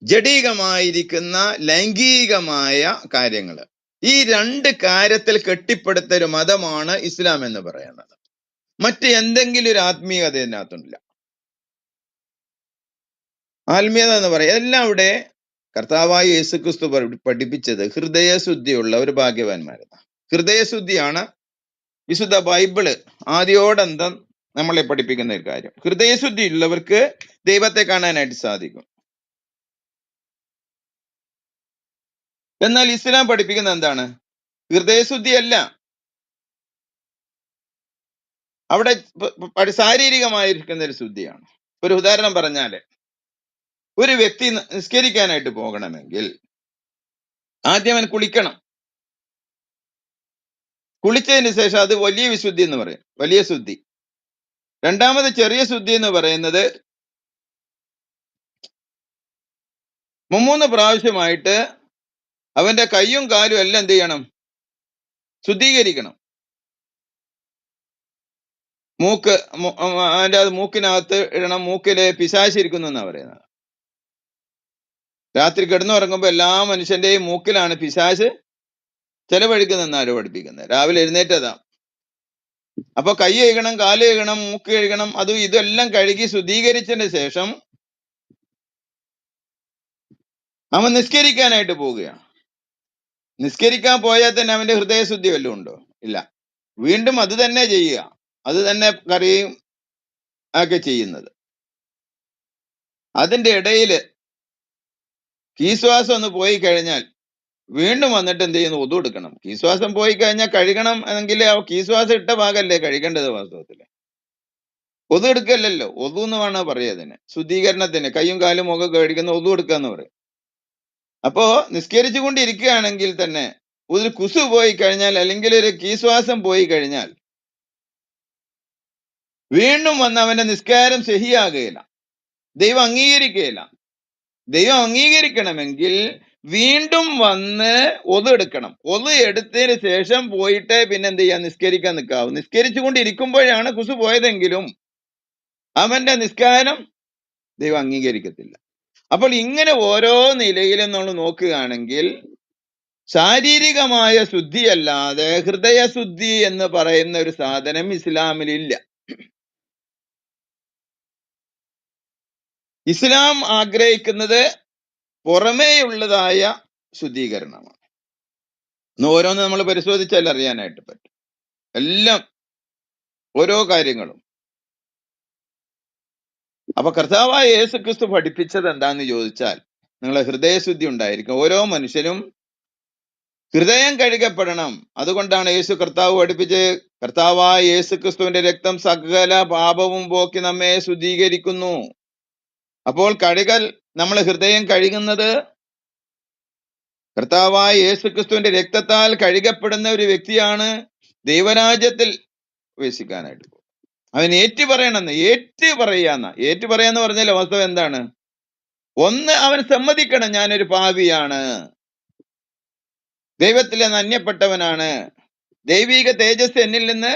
[SPEAKER 6] ജഡീകമായിരിക്കുന്ന ലൈംഗികമായ കാര്യങ്ങൾ. ഈ രണ്ട് കാര്യത്തിൽ കെട്ടിപ്പടുത്ത ഒരു മതമാണ് ഇസ്ലാം എന്ന് പറയുന്നത്. മറ്റ് എന്തെങ്കിലും ഒരു ആത്മീയത ഇതിനകത്തുണ്ടില്ല. ആത്മീയത എന്ന് പറയാം എല്ലാം ഇവിടെ കർത്താവായ യേശുക്രിസ്തു പഠിപ്പിച്ചത് ഹൃദയശുദ്ധിയുള്ള ഒരു ഭാഗ്യവാന്മാരെന്ന. ഹൃദയശുദ്ധിയാണ് വിശുദ്ധ ബൈബിള് ആദ്യോടന്തം നമ്മളെ പഠിപ്പിക്കുന്ന ഒരു കാര്യം. ഹൃദയശുദ്ധി ഉള്ളവർക്ക് ദൈവത്തെ കാണാനായിട്ട് സാധിക്കും. എന്നാൽ ഇസ്ലാം പഠിപ്പിക്കുന്ന എന്താണ്? ഹൃദയശുദ്ധിയല്ല, അവിടെ ശാരീരികമായിരിക്കുന്ന ഒരു ശുദ്ധിയാണ്. ഒരു ഉദാഹരണം പറഞ്ഞാല്, ഒരു വ്യക്തി നിസ്കരിക്കാനായിട്ട് പോകണമെങ്കിൽ ആദ്യം അവൻ കുളിക്കണം. കുളിച്ചതിന് ശേഷം അത് വലിയ വിശുദ്ധി എന്ന് പറയും, വലിയ ശുദ്ധി. രണ്ടാമത് ചെറിയ ശുദ്ധി എന്ന് പറയുന്നത് 3 പ്രാവശ്യമായിട്ട് അവന്റെ കൈയും കാലും എല്ലാം എന്ത് ചെയ്യണം? ശുദ്ധീകരിക്കണം. അവന്റെ അത് മൂക്കിനകത്ത് ഇടണം. മൂക്കില് പിശാചിരിക്കുന്നു എന്നാ പറയുന്നത്. രാത്രി കിടന്നുറങ്ങുമ്പോ എല്ലാ മനുഷ്യന്റെയും മൂക്കിലാണ് പിശാച് ചെലവഴിക്കുന്നെന്നാരോ പഠിപ്പിക്കുന്നത്. രാവിലെ എഴുന്നേറ്റതാ. അപ്പൊ കൈ കഴുകണം, കാല് കഴുകണം, മൂക്ക് കഴുകണം. അതും ഇതെല്ലാം കഴുകി ശുദ്ധീകരിച്ചതിന് ശേഷം അവൻ നിസ്കരിക്കാനായിട്ട് പോവുകയാണ്. നിസ്കരിക്കാൻ പോയാൽ തന്നെ അവന്റെ ഹൃദയശുദ്ധി വല്ലതും ഉണ്ടോ? ഇല്ല. വീണ്ടും അത് തന്നെ ചെയ്യുക, അത് തന്നെ കറിയും ഒക്കെ ചെയ്യുന്നത്. അതിന്റെ ഇടയില് കീശ്വാസം ഒന്ന് പോയി കഴിഞ്ഞാൽ വീണ്ടും വന്നിട്ട് എന്ത് ചെയ്യുന്നു? ഒതു എടുക്കണം. കീശ്വാസം പോയി കഴിഞ്ഞാൽ കഴുകണം എങ്കിൽ ആ കീശ്വാസം ഇട്ട ഭാഗമല്ലേ കഴുകേണ്ടത് വാസ്തവത്തില്. ഒതു എടുക്കല്ലല്ലോ, ഒതു എന്ന് വേണോ പറയാ അതിന്. ശുദ്ധീകരണത്തിന് കൈയും കാലും മുഖം കഴുകുന്ന ഒതു എടുക്കുക എന്ന് പറയും. അപ്പോ നിസ്കരിച്ചു കൊണ്ടിരിക്കുകയാണെങ്കിൽ തന്നെ ഒരു കുസു പോയി കഴിഞ്ഞാൽ, അല്ലെങ്കിൽ ഒരു കീശ്വാസം പോയി കഴിഞ്ഞാൽ വീണ്ടും വന്ന് അവന്റെ നിസ്കാരം ശരിയാകുകയില്ല, ദൈവം അംഗീകരിക്കുകയില്ല. ദൈവം അംഗീകരിക്കണമെങ്കിൽ വീണ്ടും വന്ന് ഒതു എടുക്കണം. ഒതു എടുത്തതിന് ശേഷം പോയിട്ട് പിന്നെ എന്ത് ചെയ്യാൻ? നിസ്കരിക്കാൻ നിൽക്കാവും. നിസ്കരിച്ചു കൊണ്ടിരിക്കുമ്പോഴാണ് കുസു പോയതെങ്കിലും അവന്റെ നിസ്കാരം ദൈവം അംഗീകരിക്കത്തില്ല. അപ്പോൾ ഇങ്ങനെ ഓരോ നിലയിലും നമ്മൾ നോക്കുകയാണെങ്കിൽ ശാരീരികമായ ശുദ്ധിയല്ലാതെ ഹൃദയശുദ്ധി എന്ന് പറയുന്ന ഒരു സാധനം ഇസ്ലാമിലില്ല. ഇസ്ലാം ആഗ്രഹിക്കുന്നത് പുറമേയുള്ളതായ ശുദ്ധീകരണമാണ്. ഓരോന്ന് നമ്മൾ പരിശോധിച്ചാൽ അറിയാനായിട്ട് പറ്റും. എല്ലാം ഓരോ കാര്യങ്ങളും. അപ്പൊ കർത്താവായ യേശു ക്രിസ്തു പഠിപ്പിച്ചത് എന്താന്ന് ചോദിച്ചാൽ, നിങ്ങളെ ഹൃദയശുദ്ധി ഉണ്ടായിരിക്കും. ഓരോ മനുഷ്യനും ഹൃദയം കഴുകപ്പെടണം. അതുകൊണ്ടാണ് യേശു കർത്താവ് പഠിപ്പിച്ച്, കർത്താവായ യേശു ക്രിസ്തുവിന്റെ രക്തം സകല പാപവും പോക്കി നമ്മെ ശുദ്ധീകരിക്കുന്നു. അപ്പോൾ കഴുകൽ, നമ്മളെ ഹൃദയം കഴുകുന്നത് കർത്താവായ യേശു ക്രിസ്തുവിന്റെ രക്തത്താൽ കഴുകപ്പെടുന്ന ഒരു വ്യക്തിയാണ് ദൈവരാജ്യത്തിൽ പ്രവേശിക്കാനായിട്ട്. അവൻ ഏറ്റു പറയണമെന്ന്, ഏറ്റു പറയാന്ന് പറഞ്ഞാൽ വാസ്തവം എന്താണ്? ഒന്ന്, അവൻ സമ്മതിക്കണം, ഞാനൊരു പാപിയാണ്, ദൈവത്തിൽ നിന്ന് അന്യപ്പെട്ടവനാണ്, ദൈവിക തേജസ് എന്നിൽ നിന്ന്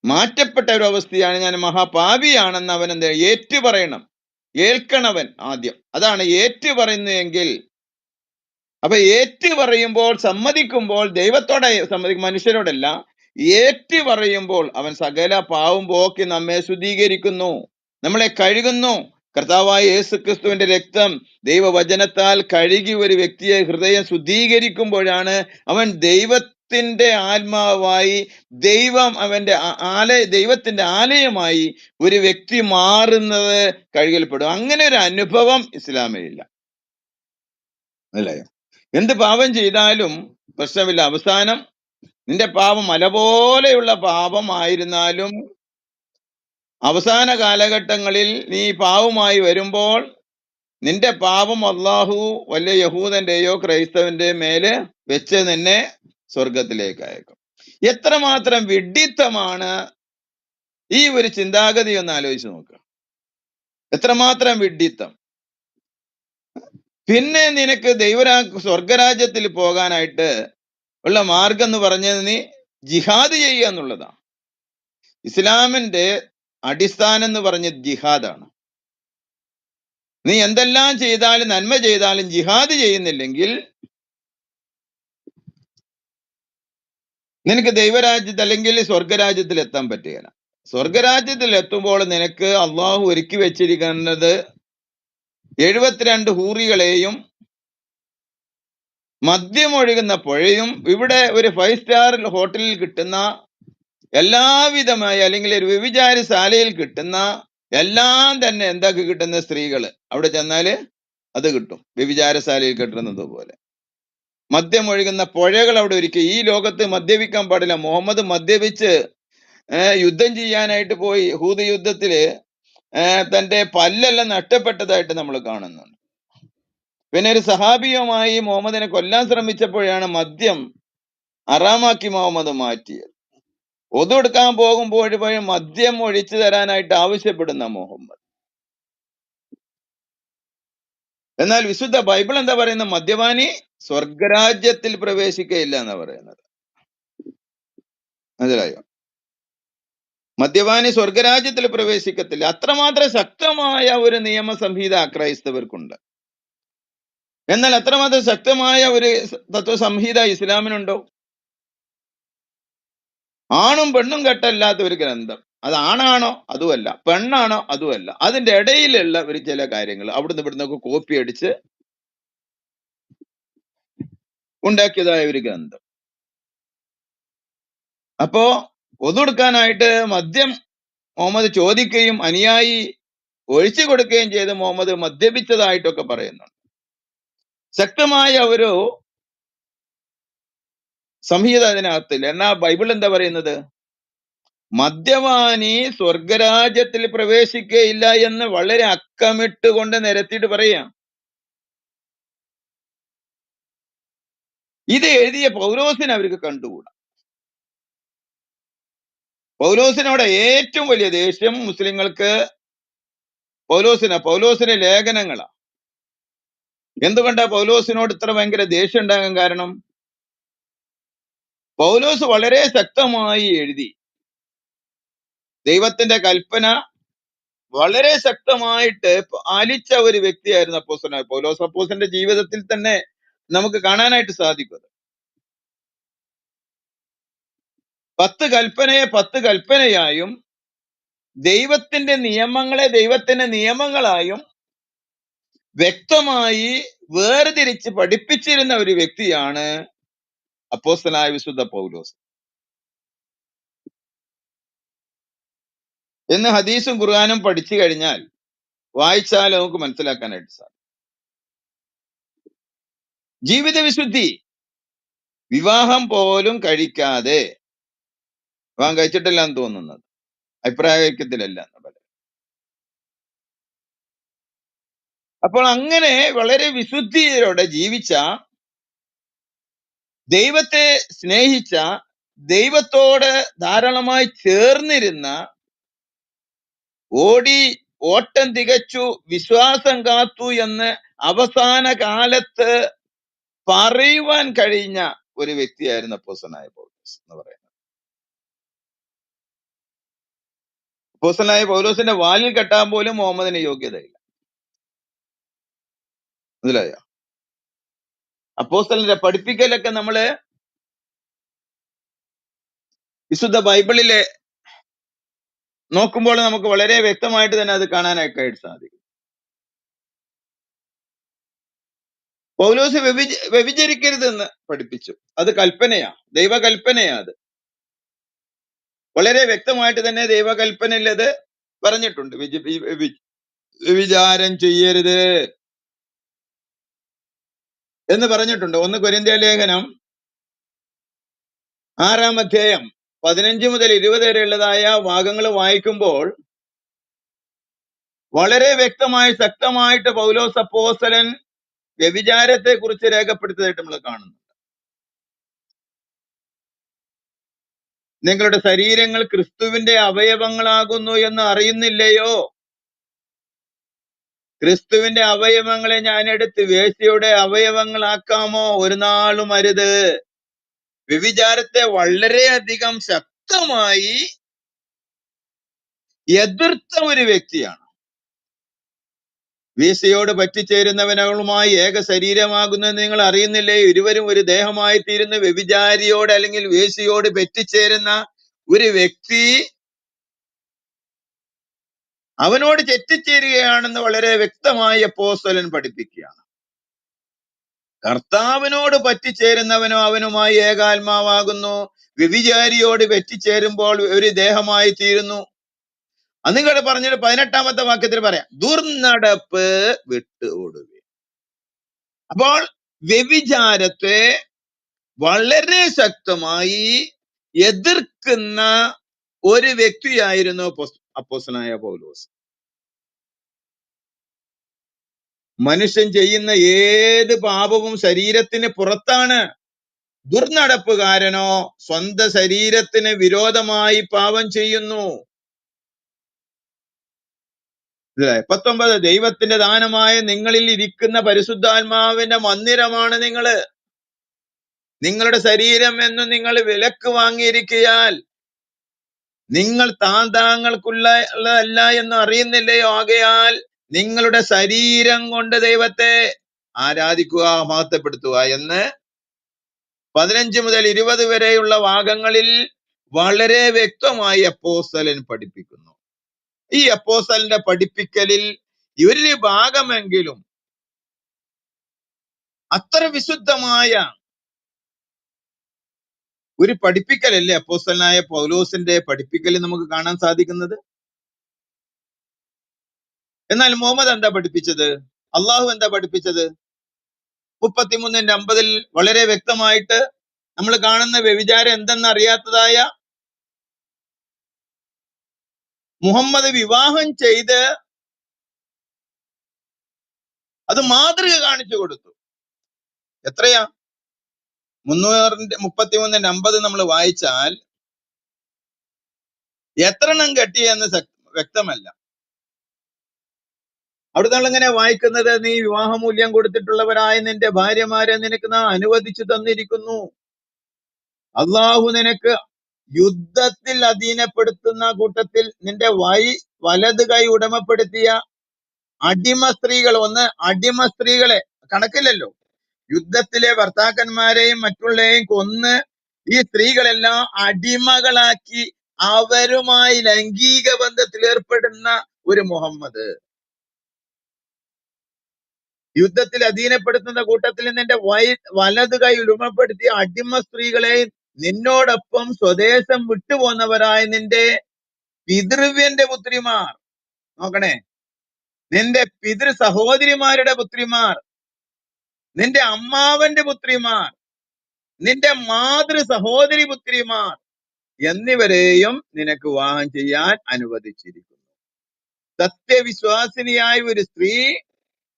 [SPEAKER 6] മാറ്റപ്പെട്ട ഒരു അവസ്ഥയാണ്, ഞാൻ മഹാപാപിയാണെന്ന് അവൻ എന്താ ഏറ്റു പറയണം, ഏൽക്കണവൻ ആദ്യം. അതാണ് ഏറ്റു പറയുന്നതെങ്കിൽ. അപ്പൊ ഏറ്റു പറയുമ്പോൾ, സമ്മതിക്കുമ്പോൾ, ദൈവത്തോടെ സമ്മതിക്കും, മനുഷ്യരോടല്ല. ഏറ്റു പറയുമ്പോൾ അവൻ സകല പാവം പോക്കി നമ്മെ ശുദ്ധീകരിക്കുന്നു, നമ്മളെ കഴുകുന്നു. കർത്താവായ യേശു ക്രിസ്തുവിന്റെ രക്തം ദൈവവചനത്താൽ കഴുകി ഒരു വ്യക്തിയെ ഹൃദയം ശുദ്ധീകരിക്കുമ്പോഴാണ് അവൻ ദൈവത്തിന്റെ ആത്മാവായി, ദൈവം അവന്റെ ദൈവത്തിന്റെ ആലയമായി ഒരു വ്യക്തി മാറുന്നത്, കഴുകൽപ്പെടും. അങ്ങനെ ഒരു അനുഭവം ഇസ്ലാമിലില്ല. അല്ലേ? എന്ത് പാപം ചെയ്താലും പ്രശ്നമില്ല. അവസാനം നിന്റെ പാപം മല പോലെയുള്ള പാപമായിരുന്നാലും അവസാന കാലഘട്ടങ്ങളിൽ നീ പാവമായി വരുമ്പോൾ നിന്റെ പാപം അള്ളാഹു വല്ല യഹൂദന്റെയോ ക്രൈസ്തവന്റെ മേല് വെച്ച് നിന്നെ സ്വർഗത്തിലേക്ക് അയക്കും. എത്രമാത്രം വിഡ്ഢിത്തമാണ് ഈ ഒരു ചിന്താഗതി എന്ന് ആലോചിച്ച് നോക്കുക. എത്രമാത്രം വിഡ്ഢിത്തം. പിന്നെ നിനക്ക് സ്വർഗരാജ്യത്തിൽ പോകാനായിട്ട് ഉള്ള മാർഗം എന്ന് പറഞ്ഞത് നീ ജിഹാദ് ചെയ്യുക എന്നുള്ളതാണ്. ഇസ്ലാമിന്റെ അടിസ്ഥാനം എന്ന് പറഞ്ഞ ജിഹാദാണ്. നീ എന്തെല്ലാം ചെയ്താലും, നന്മ ചെയ്താലും ജിഹാദ് ചെയ്യുന്നില്ലെങ്കിൽ നിനക്ക് ദൈവരാജ്യത്തിൽ അല്ലെങ്കിൽ സ്വർഗരാജ്യത്തിൽ എത്താൻ പറ്റുകയില്ല. സ്വർഗരാജ്യത്തിൽ എത്തുമ്പോൾ നിനക്ക് അള്ളാഹു ഒരുക്കി വെച്ചിരിക്കുന്നത് 72 ഹൂറികളെയും മദ്യമൊഴുകുന്ന പുഴയും, ഇവിടെ ഒരു 5 സ്റ്റാർ ഹോട്ടലിൽ കിട്ടുന്ന എല്ലാവിധമായ, അല്ലെങ്കിൽ ഒരു വ്യഭിചാരശാലയിൽ കിട്ടുന്ന എല്ലാം തന്നെ എന്തൊക്കെ കിട്ടുന്ന സ്ത്രീകള് അവിടെ ചെന്നാല് അത് കിട്ടും. വ്യഭിചാരശാലയിൽ കിട്ടുന്നത് പോലെ മദ്യമൊഴുകുന്ന പുഴകൾ അവിടെ ഒരുക്കി. ഈ ലോകത്ത് മദ്യപിക്കാൻ പാടില്ല. മുഹമ്മദ് മദ്യപിച്ച് യുദ്ധം ചെയ്യാനായിട്ട് പോയി. യഹൂദ യുദ്ധത്തില് തന്റെ പല്ലെല്ലാം നഷ്ടപ്പെട്ടതായിട്ട് നമ്മൾ കാണുന്നുണ്ട്. പിന്നെ ഒരു സഹാബിയുമായി മുഹമ്മദിനെ കൊല്ലാൻ ശ്രമിച്ചപ്പോഴാണ് മദ്യം ഹറാമാക്കി മുഹമ്മദ് മാറ്റിയത്. ഒതുകൊടുക്കാൻ പോകുമ്പോഴും മദ്യം ഒഴിച്ചു തരാനായിട്ട് ആവശ്യപ്പെടുന്ന മുഹമ്മദ്. എന്നാൽ വിശുദ്ധ ബൈബിൾ എന്താ പറയുന്നത്? മദ്യപാനി സ്വർഗരാജ്യത്തിൽ പ്രവേശിക്കയില്ല എന്നാ പറയുന്നത്. മനസ്സിലായോ? മദ്യപാനി സ്വർഗരാജ്യത്തിൽ പ്രവേശിക്കത്തില്ല. അത്രമാത്രം ശക്തമായ ഒരു നിയമസംഹിത ക്രൈസ്തവർക്കുണ്ട്. എന്നാൽ അത്രമാത്രം ശക്തമായ ഒരു തത്വസംഹിത ഇസ്ലാമിനുണ്ടോ? ആണും പെണ്ണും കെട്ടല്ലാത്ത ഒരു ഗ്രന്ഥം. അത് ആണാണോ? അതുമല്ല. പെണ്ണാണോ? അതുമല്ല. അതിന്റെ ഇടയിലുള്ള ഒരു ചില കാര്യങ്ങൾ അവിടുന്ന് ഇവിടുന്നൊക്കെ കോപ്പി അടിച്ച് ഉണ്ടാക്കിയതായ ഒരു ഗ്രന്ഥം. അപ്പോ ഒതുകൊടുക്കാനായിട്ട് മദ്യം മുഹമ്മദ് ചോദിക്കുകയും അനുയായി ഒഴിച്ചു കൊടുക്കുകയും ചെയ്ത് മുഹമ്മദ് മദ്യപിച്ചതായിട്ടൊക്കെ പറയുന്നുണ്ട്. ശക്തമായ ഒരു സംഹിത അതിനകത്തില്ല. എന്നാ ബൈബിൾ എന്താ പറയുന്നത്? മദ്യപാനി സ്വർഗരാജ്യത്തിൽ പ്രവേശിക്കുകയില്ല എന്ന് വളരെ അക്കമിട്ടുകൊണ്ട് നിരത്തിയിട്ട് പറയാം. ഇത് എഴുതിയ പൗലോസിനെ അവർക്ക് കണ്ടുകൂടാ. പൗലോസിനോട് ഏറ്റവും വലിയ ദേഷ്യം മുസ്ലിങ്ങൾക്ക് പൗലോസിന്റെ ലേഖനങ്ങളാ. എന്തുകൊണ്ടാ പൗലോസിനോട് ഇത്ര ഭയങ്കര ദേഷ്യം ഉണ്ടാകാൻ കാരണം? പൗലോസ് വളരെ ശക്തമായി എഴുതി. ദൈവത്തിന്റെ കൽപ്പന വളരെ ശക്തമായിട്ട് പാലിച്ച ഒരു വ്യക്തിയായിരുന്നു അപ്പോസ്തലനായ പൗലോസ്. അപ്പോസ്തലന്റെ ജീവിതത്തിൽ തന്നെ നമുക്ക് കാണാനായിട്ട് സാധിക്കും. 10 കൽപ്പനയെ 10 കൽപ്പനയായും ദൈവത്തിന്റെ നിയമങ്ങളെ ദൈവത്തിന്റെ നിയമങ്ങളായും വ്യക്തമായി വേർതിരിച്ച് പഠിപ്പിച്ചിരുന്ന ഒരു വ്യക്തിയാണ് അപ്പോസ്തലനായ വിശുദ്ധ പൗലോസ്. എന്ന് ഹദീസും ഖുർആനും പഠിച്ചു കഴിഞ്ഞാൽ, വായിച്ചാൽ നമുക്ക് മനസ്സിലാക്കാനായിട്ട് സാധിക്കും. ജീവിത വിശുദ്ധി, വിവാഹം പോലും കഴിക്കാതെ, വിവാഹം കഴിച്ചിട്ടില്ല എന്ന് തോന്നുന്നത്, അഭിപ്രായ ഐക്യത്തിലല്ല എന്നുള്ളത്. അപ്പോൾ അങ്ങനെ വളരെ വിശുദ്ധിയോടെ ജീവിച്ച, ദൈവത്തെ സ്നേഹിച്ച, ദൈവത്തോട് ധാരാളമായി ചേർന്നിരുന്ന, ഓട്ടം തികച്ചു, വിശ്വാസം കാത്തു എന്ന് അവസാന കാലത്ത് പറയുവാൻ കഴിഞ്ഞ ഒരു വ്യക്തിയായിരുന്നു അപ്പോസ്തലനായ പൗലോസ് എന്ന് പറയുന്നത്. അപ്പോസ്തലനായ പൗലോസിന്റെ വാലിൽ കെട്ടാൻ പോലും മുഹമ്മദിന് യോഗ്യതയില്ല. മനസ്സിലായോ? അപ്പോസ്തലന്റെ പഠിപ്പിക്കലൊക്കെ നമ്മള് വിശുദ്ധ ബൈബിളിലെ നോക്കുമ്പോൾ നമുക്ക് വളരെ വ്യക്തമായിട്ട് തന്നെ അത് കാണാനായിട്ട് സാധിക്കും. പൗലോസ് വ്യഭിചരിക്കരുതെന്ന് പഠിപ്പിച്ചു. അത് കൽപ്പനയാ, ദൈവകൽപ്പനയാ. അത് വളരെ വ്യക്തമായിട്ട് തന്നെ ദൈവകൽപ്പനയിൽ അത് പറഞ്ഞിട്ടുണ്ട്. വ്യഭിചാരം ചെയ്യരുത് എന്ന് പറഞ്ഞിട്ടുണ്ട്. 1 കൊരിന്ത്യർ ലേഖനം 6-ാം അധ്യായം 15 മുതൽ 20 വരെയുള്ളതായ ഭാഗങ്ങൾ വായിക്കുമ്പോൾ വളരെ വ്യക്തമായി ശക്തമായിട്ട് പൗലോസ് അപ്പോസ്തലൻ വ്യഭിചാരത്തെ കുറിച്ച് രേഖപ്പെടുത്തിയതായിട്ട് നമ്മൾ കാണുന്നു. നിങ്ങളുടെ ശരീരങ്ങൾ ക്രിസ്തുവിന്റെ അവയവങ്ങളാകുന്നു എന്ന് അറിയുന്നില്ലയോ? ക്രിസ്തുവിന്റെ അവയവങ്ങളെ ഞാൻ എടുത്ത് വേശ്യയുടെ അവയവങ്ങളാക്കാമോ? ഒരു നാളും അരുത്. വ്യഭിചാരത്തെ വളരെയധികം ശക്തമായി എതിർത്ത ഒരു വ്യക്തിയാണ്. വേശ്യയോട് പറ്റിച്ചേരുന്നവനുമായി ഏക ശരീരമാകുന്നത് നിങ്ങൾ അറിയുന്നില്ലേ? ഇരുവരും ഒരു ദേഹമായി തീരുന്ന. വ്യഭിചാരിയോട് അല്ലെങ്കിൽ വേശ്യയോട് പറ്റിച്ചേരുന്ന ഒരു വ്യക്തി അവനോട് തെറ്റിച്ചേരുകയാണെന്ന് വളരെ വ്യക്തമായി അപ്പോസ്തലൻ പഠിപ്പിക്കുകയാണ്. കർത്താവിനോട് പറ്റിച്ചേരുന്നവനോ അവനുമായി ഏകാത്മാവാകുന്നു. വ്യഭിചാരിയോട് പറ്റിച്ചേരുമ്പോൾ ഒരു ദേഹമായി തീരുന്നു. നിങ്ങൾ പറഞ്ഞിട്ട് 18-ാമത്തെ വാക്യത്തിൽ പറയാം, ദുർനടപ്പ് വിട്ടുകൊടുക. അപ്പോൾ വ്യഭിചാരത്തെ വളരെ ശക്തമായി എതിർക്കുന്ന ഒരു വ്യക്തിയായിരുന്നു അപ്പോസ്തലനായ പൗലോസ്. മനുഷ്യൻ ചെയ്യുന്ന ഏത് പാപവും ശരീരത്തിന് പുറത്താണ്. ദുർനടപ്പുകാരനോ സ്വന്തം ശരീരത്തിന് വിരോധമായി പാപം ചെയ്യുന്നു. 19, ദൈവത്തിന്റെ ദാനമായ നിങ്ങളിൽ ഇരിക്കുന്ന പരിശുദ്ധാത്മാവിന്റെ മന്ദിരമാണ് നിങ്ങള്. നിങ്ങളുടെ ശരീരം എന്ന് നിങ്ങൾ വിലക്ക് വാങ്ങിയിരിക്കയാൽ നിങ്ങൾ താങ്കൾക്കുള്ളതല്ല എന്ന് അറിയുന്നില്ലയോ? ആകയാൽ നിങ്ങളുടെ ശരീരം കൊണ്ട് ദൈവത്തെ ആരാധിക്കുക, മഹത്വപ്പെടുത്തുക എന്ന് 15 മുതൽ 20 വരെയുള്ള ഭാഗങ്ങളിൽ വളരെ വ്യക്തമായി അപ്പോസ്തലൻ പഠിപ്പിക്കുന്നു. ഈ അപ്പോസ്തലന്റെ പഠിപ്പിക്കലിൽ ഒരു ഭാഗമെങ്കിലും അത്ര വിശുദ്ധമായ ഒരു പഠിപ്പിക്കലല്ലേ അപ്പോസ്തലനായ പൗലോസിന്റെ പഠിപ്പിക്കലിൽ നമുക്ക് കാണാൻ സാധിക്കുന്നത്. എന്നാൽ മുഹമ്മദ് എന്താ പഠിപ്പിച്ചത്? അള്ളാഹു എന്താ പഠിപ്പിച്ചത്? 33:50 വളരെ വ്യക്തമായിട്ട് നമ്മൾ കാണുന്ന വ്യഭിചാരം എന്തെന്ന് അറിയാത്തതായ മുഹമ്മദ് വിവാഹം ചെയ്ത് അത് മാതൃക കാണിച്ചു കൊടുത്തു. എത്രയാ? 33:50 നമ്മൾ വായിച്ചാൽ എത്രണ്ണം കെട്ടിയെന്ന് വ്യക്തമല്ല. അവിടുന്ന് എങ്ങനെ വായിക്കുന്നത്? നീ വിവാഹമൂല്യം കൊടുത്തിട്ടുള്ളവരായ നിന്റെ ഭാര്യമാരെ നിനക്ക് നാം അനുവദിച്ചു തന്നിരിക്കുന്നു. അള്ളാഹു നിനക്ക് യുദ്ധത്തിൽ അധീനപ്പെടുത്തുന്ന കൂട്ടത്തിൽ നിന്റെ വലത് കൈ ഉടമപ്പെടുത്തിയ അടിമ സ്ത്രീകൾ, അടിമ സ്ത്രീകളെ കണക്കില്ലല്ലോ, യുദ്ധത്തിലെ ഭർത്താക്കന്മാരെയും മറ്റുള്ളവരെയും കൊന്ന് ഈ സ്ത്രീകളെല്ലാം അടിമകളാക്കി അവരുമായി ലൈംഗിക ബന്ധത്തിൽ ഏർപ്പെടുന്ന ഒരു മുഹമ്മദ്. യുദ്ധത്തിൽ അധീനപ്പെടുത്തുന്ന കൂട്ടത്തിൽ നിന്റെ വലത് കൈ ഉടമപ്പെടുത്തിയ അടിമ സ്ത്രീകളെ നിന്നോടൊപ്പം സ്വദേശം വിട്ടുപോന്നവരായ നിന്റെ പിതൃവ്യന്റെ പുത്രിമാർ, നോക്കണേ, നിന്റെ പിതൃ സഹോദരിമാരുടെ പുത്രിമാർ, നിന്റെ അമ്മാവന്റെ പുത്രിമാർ, നിന്റെ മാതൃ സഹോദരി പുത്രിമാർ എന്നിവരെയും നിനക്ക് വിവാഹം ചെയ്യാൻ അനുവദിച്ചിരിക്കുന്നു. സത്യവിശ്വാസിനിയായ ഒരു സ്ത്രീ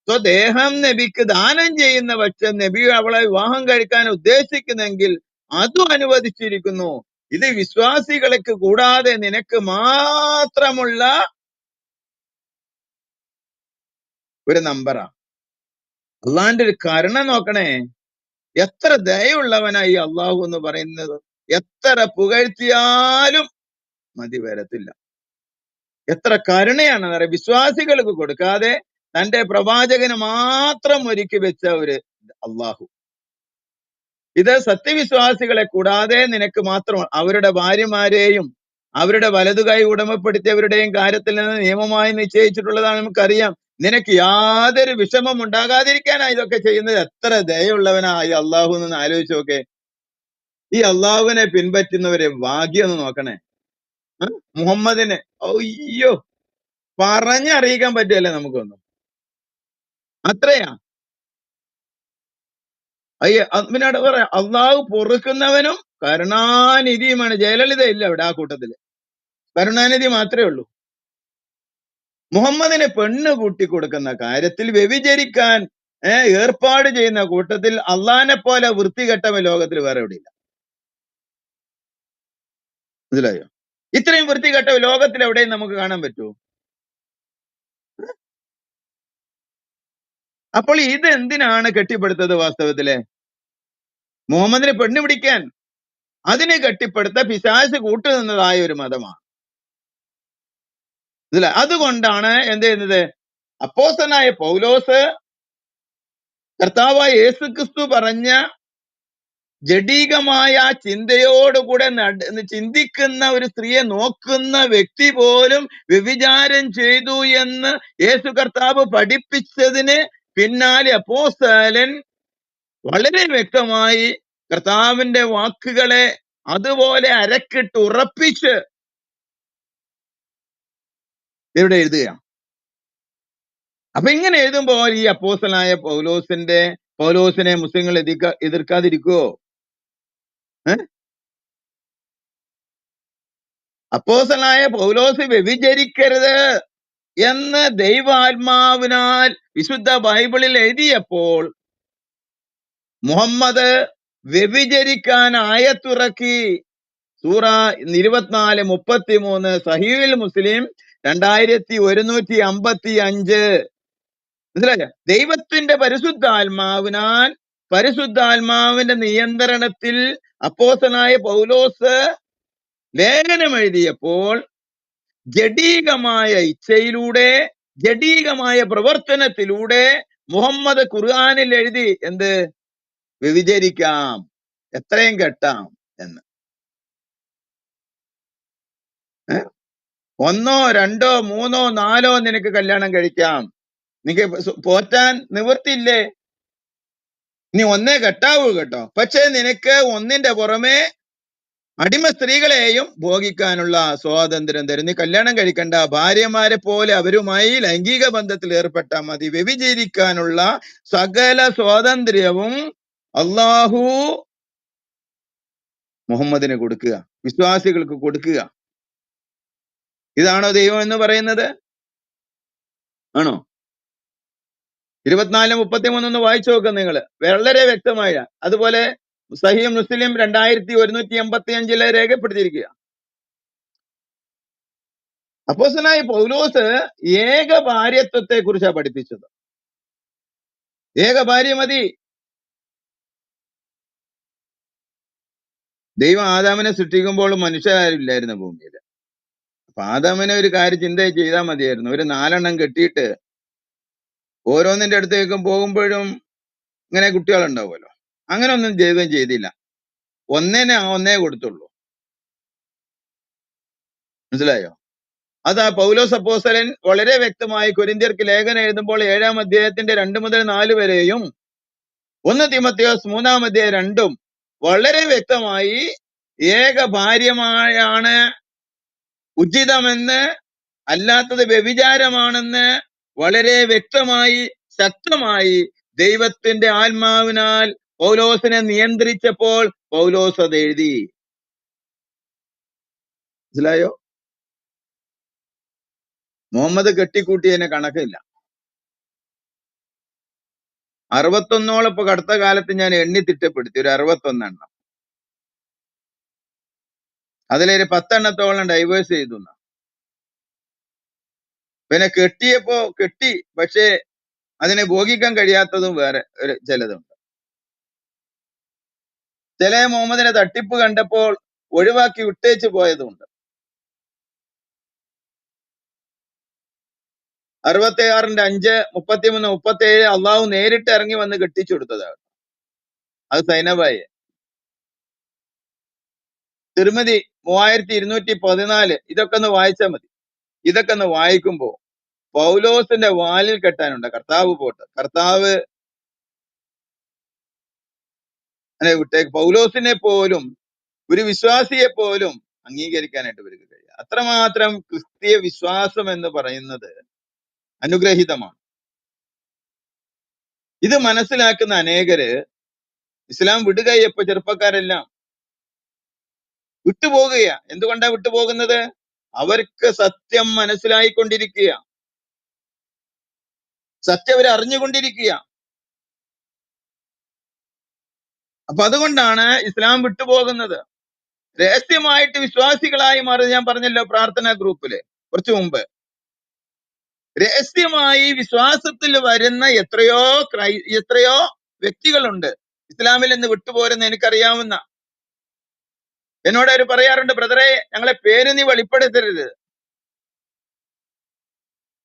[SPEAKER 6] സ്വദേഹം നബിക്ക് ദാനം ചെയ്യുന്ന പക്ഷം നബി അവളെ വിവാഹം കഴിക്കാൻ ഉദ്ദേശിക്കുന്നെങ്കിൽ അതും അനുവദിച്ചിരിക്കുന്നു. ഇത് വിശ്വാസികൾക്ക് കൂടാതെ നിനക്ക് മാത്രമുള്ള ഒരു നമ്പറാണ്. അള്ളാന്റെ ഒരു കരുണ നോക്കണേ, എത്ര ദയുള്ളവനായി അള്ളാഹു എന്ന് പറയുന്നത്. എത്ര പുകഴ്ത്തിയാലും മതി വരത്തില്ല. എത്ര കരുണയാണ് അറിയാം. വിശ്വാസികൾക്ക് കൊടുക്കാതെ തന്റെ പ്രവാചകന് മാത്രം ഒരുക്കി വെച്ച ഒരു അള്ളാഹു. ഇത് സത്യവിശ്വാസികളെ കൂടാതെ നിനക്ക് മാത്രം, അവരുടെ ഭാര്യമാരെയും അവരുടെ വലതുകൈ ഉടമപ്പെടുത്തിയവരുടെയും കാര്യത്തിൽ നിന്ന് നിയമമായി നിശ്ചയിച്ചിട്ടുള്ളതാണ്, നമുക്കറിയാം. നിനക്ക് യാതൊരു വിഷമം ഉണ്ടാകാതിരിക്കാനാ ഇതൊക്കെ ചെയ്യുന്നത്. എത്ര ദയുള്ളവനായി അള്ളാഹു എന്ന് ആലോചിച്ച് നോക്കെ. ഈ അള്ളാഹുവിനെ പിൻപറ്റുന്നവരെ ഭാഗ്യം ഒന്ന് നോക്കണേ. മുഹമ്മദിനെ അയ്യോ പറഞ്ഞറിയിക്കാൻ പറ്റുകയല്ലേ നമുക്കൊന്നും. അത്രയാ. പിന്നീട് പറയാം, അള്ളാഹു പൊറുക്കുന്നവനും കരുണാനിധിയുമാണ്. ജയലളിത ഇല്ല അവിടെ ആ കൂട്ടത്തില്, കരുണാനിധി മാത്രമേ ഉള്ളൂ. മുഹമ്മദിനെ പെണ്ണ് കൂട്ടി കൊടുക്കുന്ന കാര്യത്തിൽ വ്യഭിചരിക്കാൻ ഏർപ്പാട് ചെയ്യുന്ന കൂട്ടത്തിൽ അള്ളാഹിനെ പോലെ വൃത്തികെട്ടവൻ ലോകത്തിൽ വേറെ എവിടെയില്ല. മനസ്സിലായോ? ഇത്രയും വൃത്തികെട്ട ലോകത്തിൽ എവിടെയും നമുക്ക് കാണാൻ പറ്റുമോ? അപ്പോൾ ഇത് എന്തിനാണ് കെട്ടിപ്പടുത്തത്? വാസ്തവത്തില് മുഹമ്മദിനെ പെണ്ണ് പിടിക്കാൻ, അതിനെ കെട്ടിപ്പടുത്ത പിശാച് കൂട്ടുനിന്നതായ ഒരു മതമാണ്. അതുകൊണ്ടാണ് എന്ത് ചെയ്യുന്നത്? അപ്പോസ്തലനായ പൗലോസ് കർത്താവായ യേശുക്രിസ്തു പറഞ്ഞ ജഡികമായ ചിന്തയോടുകൂടെ ചിന്തിക്കുന്ന ഒരു സ്ത്രീയെ നോക്കുന്ന വ്യക്തി പോലും വ്യഭിചാരം ചെയ്തു എന്ന് യേശു കർത്താവ് പഠിപ്പിച്ചതിന് പിന്നാലെ അപ്പോസ്തലൻ വളരെ വ്യക്തമായി കർത്താവിന്റെ വാക്കുകളെ അതുപോലെ അരക്കിട്ട് ഉറപ്പിച്ച് ഇവിടെ എഴുതുകയാണ്. അപ്പൊ ഇങ്ങനെ എഴുതുമ്പോൾ ഈ അപ്പോസ്തലനായ പൗലോസിനെ മുസ്ലിങ്ങൾ എതിർക്കാതിരിക്കുവോ? അപ്പോസ്തലനായ പൗലോസ് വ്യഭിചരിക്കരുത് എന്ന് ദൈവാത്മാവിനാൽ വിശുദ്ധ ബൈബിളിൽ എഴുതിയപ്പോൾ മുഹമ്മദ് വ്യഭിചരിക്കാൻ ആയത്തിറക്കി. സൂറ 24:33 സഹീഹുൽ മുസ്ലിം 2155. മനസ്സിലായോ? ദൈവത്തിന്റെ പരിശുദ്ധാത്മാവിന്റെ നിയന്ത്രണത്തിൽ അപ്പോസ്തലനായ പൗലോസ് ലേഖനം എഴുതിയപ്പോൾ ജഡീകമായ ഇച്ഛയിലൂടെ, ജഡീകമായ പ്രവർത്തനത്തിലൂടെ മുഹമ്മദ് ഖുർആനിൽ എഴുതി എന്ത്? വ്യഭിചരിക്കാം, എത്രയും കെട്ടാം എന്ന്. 1, 2, 3, 4 നിനക്ക് കല്യാണം കഴിക്കാം. നിനക്ക് പോറ്റാൻ നിവൃത്തിയില്ലേ? നീ ഒന്നേ കെട്ടാവൂ കേട്ടോ. പക്ഷെ നിനക്ക് ഒന്നിന്റെ പുറമെ അടിമ സ്ത്രീകളെയും ഭോഗിക്കാനുള്ള സ്വാതന്ത്ര്യം തരും. നീ കല്യാണം കഴിക്കണ്ട, ഭാര്യമാരെ പോലെ അവരുമായി ലൈംഗിക ബന്ധത്തിൽ ഏർപ്പെട്ടാൽ മതി. വ്യഭിചരിക്കാനുള്ള സകല സ്വാതന്ത്ര്യവും അള്ളാഹു മുഹമ്മദിന് കൊടുക്കുക, വിശ്വാസികൾക്ക് കൊടുക്കുക. ഇതാണോ ദൈവം എന്ന് പറയുന്നത്? ആണോ? 24:33 വായിച്ചു നോക്കുക നിങ്ങൾ, വളരെ വ്യക്തമായ. അതുപോലെ സഹീഹ് മുസ്ലിം 2185 രേഖപ്പെടുത്തിയിരിക്കുക. അപ്പോസ്തലനായ പൗലോസ് ഏക ഭാര്യത്വത്തെ കുറിച്ചാണ് പഠിപ്പിച്ചത്. ഏക ഭാര്യ മതി. ദൈവം ആദാമിനെ സൃഷ്ടിക്കുമ്പോൾ മനുഷ്യരാരില്ലായിരുന്നു ഭൂമിയിൽ. അപ്പൊ ആദാമിനെ ഒരു കാര്യം ചിന്ത ചെയ്താൽ മതിയായിരുന്നു. ഒരു 4 കെട്ടിയിട്ട് ഓരോന്നിന്റെ അടുത്തേക്കും പോകുമ്പോഴും ഇങ്ങനെ കുട്ടികളുണ്ടാവുമല്ലോ. അങ്ങനെ ഒന്നും ദൈവം ചെയ്തില്ല. ഒന്നേ കൊടുത്തുള്ളൂ. മനസ്സിലായോ? അതാ പൗലോസ് അപ്പോസ്തലൻ വളരെ വ്യക്തമായി കൊരിന്ത്യർക്ക് ലേഖനം എഴുതുമ്പോൾ 7-ാം അധ്യായത്തിന്റെ 2 മുതൽ 4 വരെയും 1 തീമോഥെയോസ് 3-ാം അധ്യായം 2 വളരെ വ്യക്തമായി ഏക ഭാര്യമായാണ് ഉചിതമെന്ന് അല്ലാത്തത് വ്യഭിചാരമാണെന്ന് വളരെ വ്യക്തമായി ശക്തമായി ദൈവത്തിന്റെ ആത്മാവിനാൽ പൗലോസിനെ നിയന്ത്രിച്ചപ്പോൾ പൗലോസ് അത് എഴുതി. മനസ്സിലായോ? മുഹമ്മദ് കെട്ടിക്കൂട്ടിയതിന് കണക്കില്ല. 61 ഇപ്പൊ അടുത്ത കാലത്ത് ഞാൻ എണ്ണി തിട്ടപ്പെടുത്തി, ഒരു 61. അതിലൊരു 10 ഡൈവേഴ്സ് ചെയ്തു. പിന്നെ കെട്ടിയപ്പോ കെട്ടി, പക്ഷേ അതിനെ ഭോഗിക്കാൻ കഴിയാത്തതും വേറെ ഒരു ചിലതുണ്ട്. ചില മുഹമ്മദിനെ തട്ടിപ്പ് കണ്ടപ്പോൾ ഒഴിവാക്കി വിട്ടേച്ച് പോയതുമുണ്ട്. 66-5, 33, 37 അള്ളാഹു നേരിട്ട് ഇറങ്ങി വന്ന് കെട്ടിച്ചു കൊടുത്തതാണ്. അത് സൈനബായി. തിരുമതി 3214. ഇതൊക്കെ ഒന്ന് വായിച്ചാൽ മതി. ഇതൊക്കെ ഒന്ന് വായിക്കുമ്പോ പൗലോസിന്റെ വാലിൽ കെട്ടാനുണ്ട്. കർത്താവ് പോട്ടെ, കർത്താവ് വിട്ടേക്ക്. പൗലോസിനെ പോലും, ഒരു വിശ്വാസിയെ പോലും അംഗീകരിക്കാനായിട്ട് ഇവർക്ക് കഴിയും. അത്രമാത്രം ക്രിസ്തീയ വിശ്വാസം എന്ന് പറയുന്നത് അനുഗ്രഹീതമാണ്. ഇത് മനസ്സിലാക്കുന്ന അനേകര് ഇസ്ലാം വിടുകയപ്പോ ചെറുപ്പക്കാരെല്ലാം വിട്ടുപോകുക. എന്തുകൊണ്ടാ വിട്ടുപോകുന്നത്? അവർക്ക് സത്യം മനസ്സിലായിക്കൊണ്ടിരിക്കുക, സത്യം അവർ അറിഞ്ഞുകൊണ്ടിരിക്കുക. അപ്പൊ അതുകൊണ്ടാണ് ഇസ്ലാം വിട്ടുപോകുന്നത്. രഹസ്യമായിട്ട് വിശ്വാസികളായി മാറി. ഞാൻ പറഞ്ഞല്ലോ പ്രാർത്ഥനാ ഗ്രൂപ്പില് കുറച്ചു മുമ്പ്, രഹസ്യമായി വിശ്വാസത്തിൽ വരുന്ന എത്രയോ വ്യക്തികളുണ്ട് ഇസ്ലാമിൽ നിന്ന് വിട്ടുപോരുന്ന എനിക്കറിയാവുന്ന. എന്നോട് അവർ പറയാറുണ്ട്, ബ്രദറെ ഞങ്ങളെ പേര് നീ വെളിപ്പെടുത്തരുത്,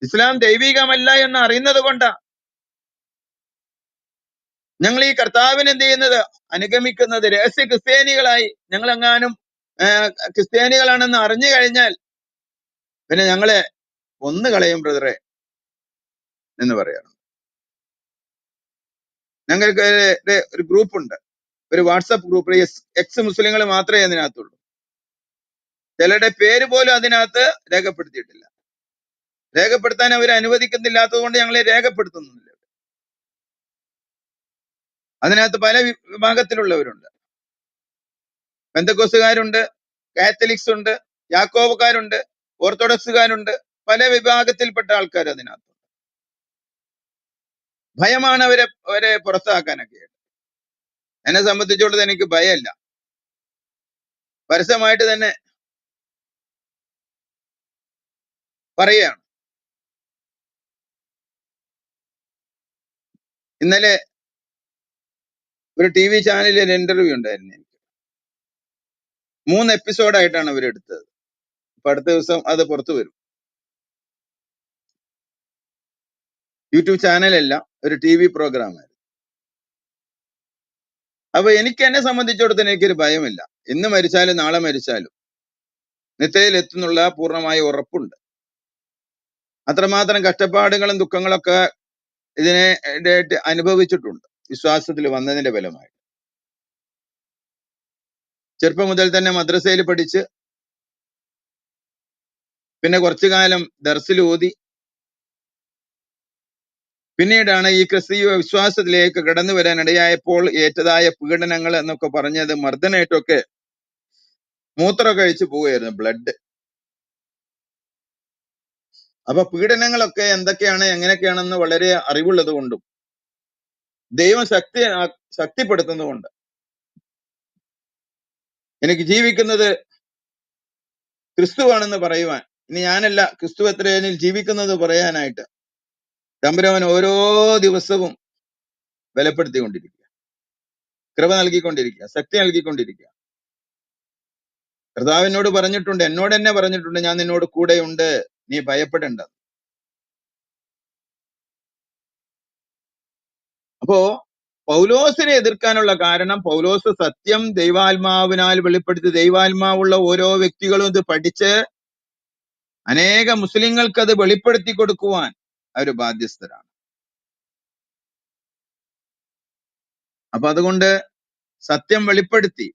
[SPEAKER 6] ഇസ്ലാം ദൈവികമല്ല എന്ന് അറിയുന്നത് കൊണ്ടാ ഞങ്ങൾ ഈ കർത്താവിന് എന്ത് ചെയ്യുന്നത്, അനുഗമിക്കുന്നത്. രഹസ്യ ക്രിസ്ത്യാനികളായി ഞങ്ങൾ എങ്ങാനും ക്രിസ്ത്യാനികളാണെന്ന് അറിഞ്ഞു കഴിഞ്ഞാൽ പിന്നെ ഞങ്ങളെ ഒന്ന് കളയും ബ്രദറെ എന്ന് പറയാറ്. ഞങ്ങൾക്ക് ഒരു ഗ്രൂപ്പുണ്ട്, ഒരു വാട്സപ്പ് ഗ്രൂപ്പ്. എക്സ് മുസ്ലിങ്ങൾ മാത്രമേ അതിനകത്തുള്ളൂ. ചിലരുടെ പേര് പോലും അതിനകത്ത് രേഖപ്പെടുത്തിയിട്ടില്ല. രേഖപ്പെടുത്താൻ അവർ അനുവദിക്കുന്നില്ലാത്തത് കൊണ്ട് ഞങ്ങളെ രേഖപ്പെടുത്തുന്നില്ല. അതിനകത്ത് പല വിഭാഗത്തിലുള്ളവരുണ്ട്. പെന്തക്കോസുകാരുണ്ട്, കാത്തലിക്സ് ഉണ്ട്, യാക്കോബക്കാരുണ്ട്, ഓർത്തഡോക്സുകാരുണ്ട്, പല വിഭാഗത്തിൽപ്പെട്ട ആൾക്കാർ അതിനകത്ത്. ഭയമാണ് അവരെ പുറത്താക്കാനൊക്കെ. എന്നെ സംബന്ധിച്ചുള്ളത് എനിക്ക് ഭയമല്ല. പരസ്യമായിട്ട് തന്നെ പറയുകയാണ്. ഇന്നലെ ഒരു TV ചാനലിൽ ഒരു ഇന്റർവ്യൂ ഉണ്ടായിരുന്നു എനിക്ക്. 3 എപ്പിസോഡായിട്ടാണ് അവരെടുത്തത്. അപ്പൊ അടുത്ത ദിവസം അത് പുറത്തു വരും. യൂട്യൂബ് ചാനലല്ല, ഒരു TV പ്രോഗ്രാമായിരുന്നു. അപ്പൊ എന്നെ സംബന്ധിച്ചിടത്തോളം എനിക്കൊരു ഭയമില്ല. ഇന്ന് മരിച്ചാലും നാളെ മരിച്ചാലും നിത്യയിൽ എത്തുന്നുള്ള പൂർണ്ണമായ ഉറപ്പുണ്ട്. അത്രമാത്രം കഷ്ടപ്പാടുകളും ദുഃഖങ്ങളൊക്കെ ഇതിനെ അനുഭവിച്ചിട്ടുണ്ട് വിശ്വാസത്തിൽ വന്നതിന്റെ ഫലമായി. ചെറുപ്പം മുതൽ തന്നെ മദ്രസയിൽ പഠിച്ച്, പിന്നെ കുറച്ചു കാലം ദർസിൽ ഓതി, പിന്നീടാണ് ഈ ക്രിസ്തീയ വിശ്വാസത്തിലേക്ക് കടന്നു വരാൻ ഇടയായപ്പോൾ ഏറ്റതായ പീഡനങ്ങൾ എന്നൊക്കെ പറഞ്ഞത് മർദ്ദനേറ്റൊക്കെ മൂത്രമൊക്കെ കഴിച്ചു പോവുകയായിരുന്നു, ബ്ലഡ്. അപ്പൊ പീഡനങ്ങളൊക്കെ എന്തൊക്കെയാണ് എങ്ങനെയൊക്കെയാണെന്ന് വളരെ അറിവുള്ളത് കൊണ്ടും ദൈവം ശക്തിപ്പെടുത്തുന്നതുകൊണ്ട് എനിക്ക് ജീവിക്കുന്നത് ക്രിസ്തുവാണെന്ന് പറയുവാൻ, ഇനി ഞാനല്ല ക്രിസ്തു എത്രയിൽ ജീവിക്കുന്നത് പറയാനായിട്ട് തമ്പുരാൻ ഓരോ ദിവസവും ബലപ്പെടുത്തിക്കൊണ്ടിരിക്കുക, കൃപ നൽകിക്കൊണ്ടിരിക്കുക, ശക്തി നൽകിക്കൊണ്ടിരിക്കുക. കർത്താവിനോട് പറഞ്ഞിട്ടുണ്ട്, എന്നോട് തന്നെ പറഞ്ഞിട്ടുണ്ട്, ഞാൻ നിന്നോട് കൂടെയുണ്ട്, നീ ഭയപ്പെടേണ്ട. അപ്പോ പൗലോസിനെ എതിർക്കാനുള്ള കാരണം, പൗലോസ് സത്യം ദൈവാത്മാവിനാൽ വെളിപ്പെടുത്തി, ദൈവാത്മാവുള്ള ഓരോ വ്യക്തികളും ഇത് പഠിച്ച് അനേക മുസ്ലിങ്ങൾക്ക് അത് വെളിപ്പെടുത്തി കൊടുക്കുവാൻ അവർ ബാധ്യസ്ഥരാണ്. അപ്പൊ അതുകൊണ്ട് സത്യം വെളിപ്പെടുത്തി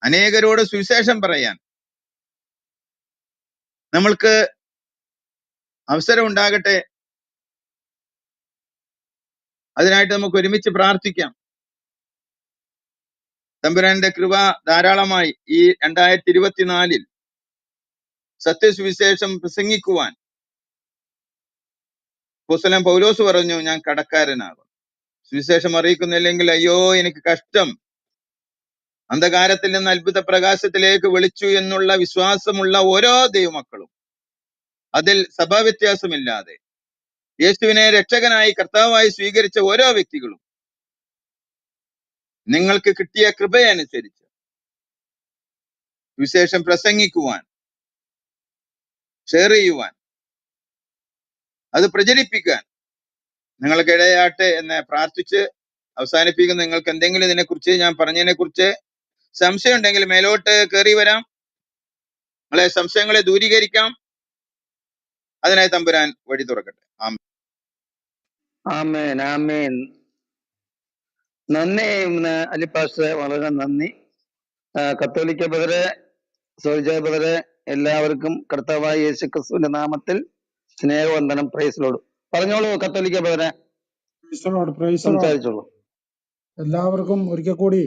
[SPEAKER 6] അനേകരോട് സുവിശേഷം പറയാൻ നമ്മൾക്ക് അവസരം ഉണ്ടാകട്ടെ. അതിനായിട്ട് നമുക്ക് ഒരുമിച്ച് പ്രാർത്ഥിക്കാം. തമ്പുരാന്റെ കൃപ ധാരാളമായി ഈ 2024 സത്യസുവിശേഷം പ്രസംഗിക്കുവാൻ അപ്പോസ്തലൻ പൗലോസ് പറഞ്ഞു, ഞാൻ കടക്കാരനാകും. സുവിശേഷം അറിയിക്കുന്നില്ലെങ്കിൽ അയ്യോ എനിക്ക് കഷ്ടം. അന്ധകാരത്തിൽ നിന്ന് അത്ഭുത പ്രകാശത്തിലേക്ക് വിളിച്ചു എന്നുള്ള വിശ്വാസമുള്ള ഓരോ ദൈവമക്കളും, അതിൽ സഭാവ്യത്യാസമില്ലാതെ യേശുവിനെ രക്ഷകനായി കർത്താവായി സ്വീകരിച്ച ഓരോ വ്യക്തികളും നിങ്ങൾക്ക് കിട്ടിയ കൃപയനുസരിച്ച് വിശേഷം പ്രസംഗിക്കുവാൻ, ഷെയർ ചെയ്യുവാൻ, അത് പ്രചരിപ്പിക്കാൻ നിങ്ങൾക്ക് ഇടയാട്ടെ എന്ന് പ്രാർത്ഥിച്ച് അവസാനിപ്പിക്കുന്ന. നിങ്ങൾക്ക് എന്തെങ്കിലും ഇതിനെക്കുറിച്ച്, ഞാൻ പറഞ്ഞതിനെ കുറിച്ച് സംശയം ഉണ്ടെങ്കിൽ മേലോട്ട് കയറി വരാം. നിങ്ങളെ സംശയങ്ങളെ ദൂരീകരിക്കാം. അതിനായി തമ്പുരാൻ വഴി തുറക്കട്ടെ. ആമേൻ.
[SPEAKER 3] ആമേൻ ആമേൻ. നന്ദി അലിപ്പാസ്, വളരെ നന്ദി. കത്തോലിക്ക ബ്രദറെ, സോൾജായ ബ്രദറെ, എല്ലാവർക്കും കർത്താവായ യേശു ക്രിസ്തുവിന്റെ നാമത്തിൽ സ്നേഹവന്ദനം. Praise lord. പറഞ്ഞോളൂ കത്തോലിക്ക ബ്രദറെ,
[SPEAKER 7] praise the lord, praise the lord.
[SPEAKER 3] സംസാരിച്ചോളൂ.
[SPEAKER 7] എല്ലാവർക്കും ഒരിക്കൽ കൂടി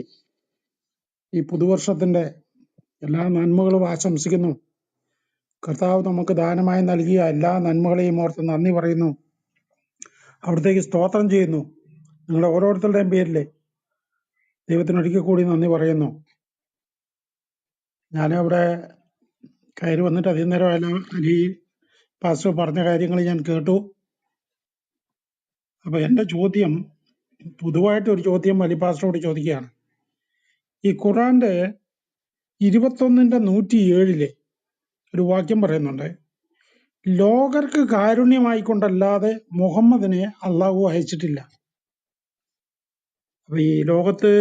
[SPEAKER 7] ഈ പുതുവർഷത്തിന്റെ എല്ലാ നന്മകളും ആശംസിക്കുന്നു. കർത്താവ് നമുക്ക് ദാനമായി നൽകിയ എല്ലാ നന്മകളെയും ഓർത്ത് നന്ദി പറയുന്നു. അവിടത്തേക്ക് സ്തോത്രം ചെയ്യുന്നു. നിങ്ങളുടെ ഓരോരുത്തരുടെയും പേരിൽ ദൈവത്തിന് ഒരിക്കൽ കൂടി നന്ദി പറയുന്നു. ഞാനവിടെ കയറി വന്നിട്ട് അധികം നേരമല്ല, അലി പാസ്റ്റർ പറഞ്ഞ കാര്യങ്ങൾ ഞാൻ കേട്ടു. അപ്പൊ എൻ്റെ ചോദ്യം, പൊതുവായിട്ട് ഒരു ചോദ്യം അലി പാസ്റ്ററോട് ചോദിക്കുകയാണ്. ഈ ഖുറാന്റെ 21:107 ഒരു വാക്യം പറയുന്നുണ്ട്, ലോകർക്ക് കാരുണ്യമായിക്കൊണ്ടല്ലാതെ മുഹമ്മദിനെ അള്ളാഹു അയച്ചിട്ടില്ല. അപ്പൊ ഈ ലോകത്ത്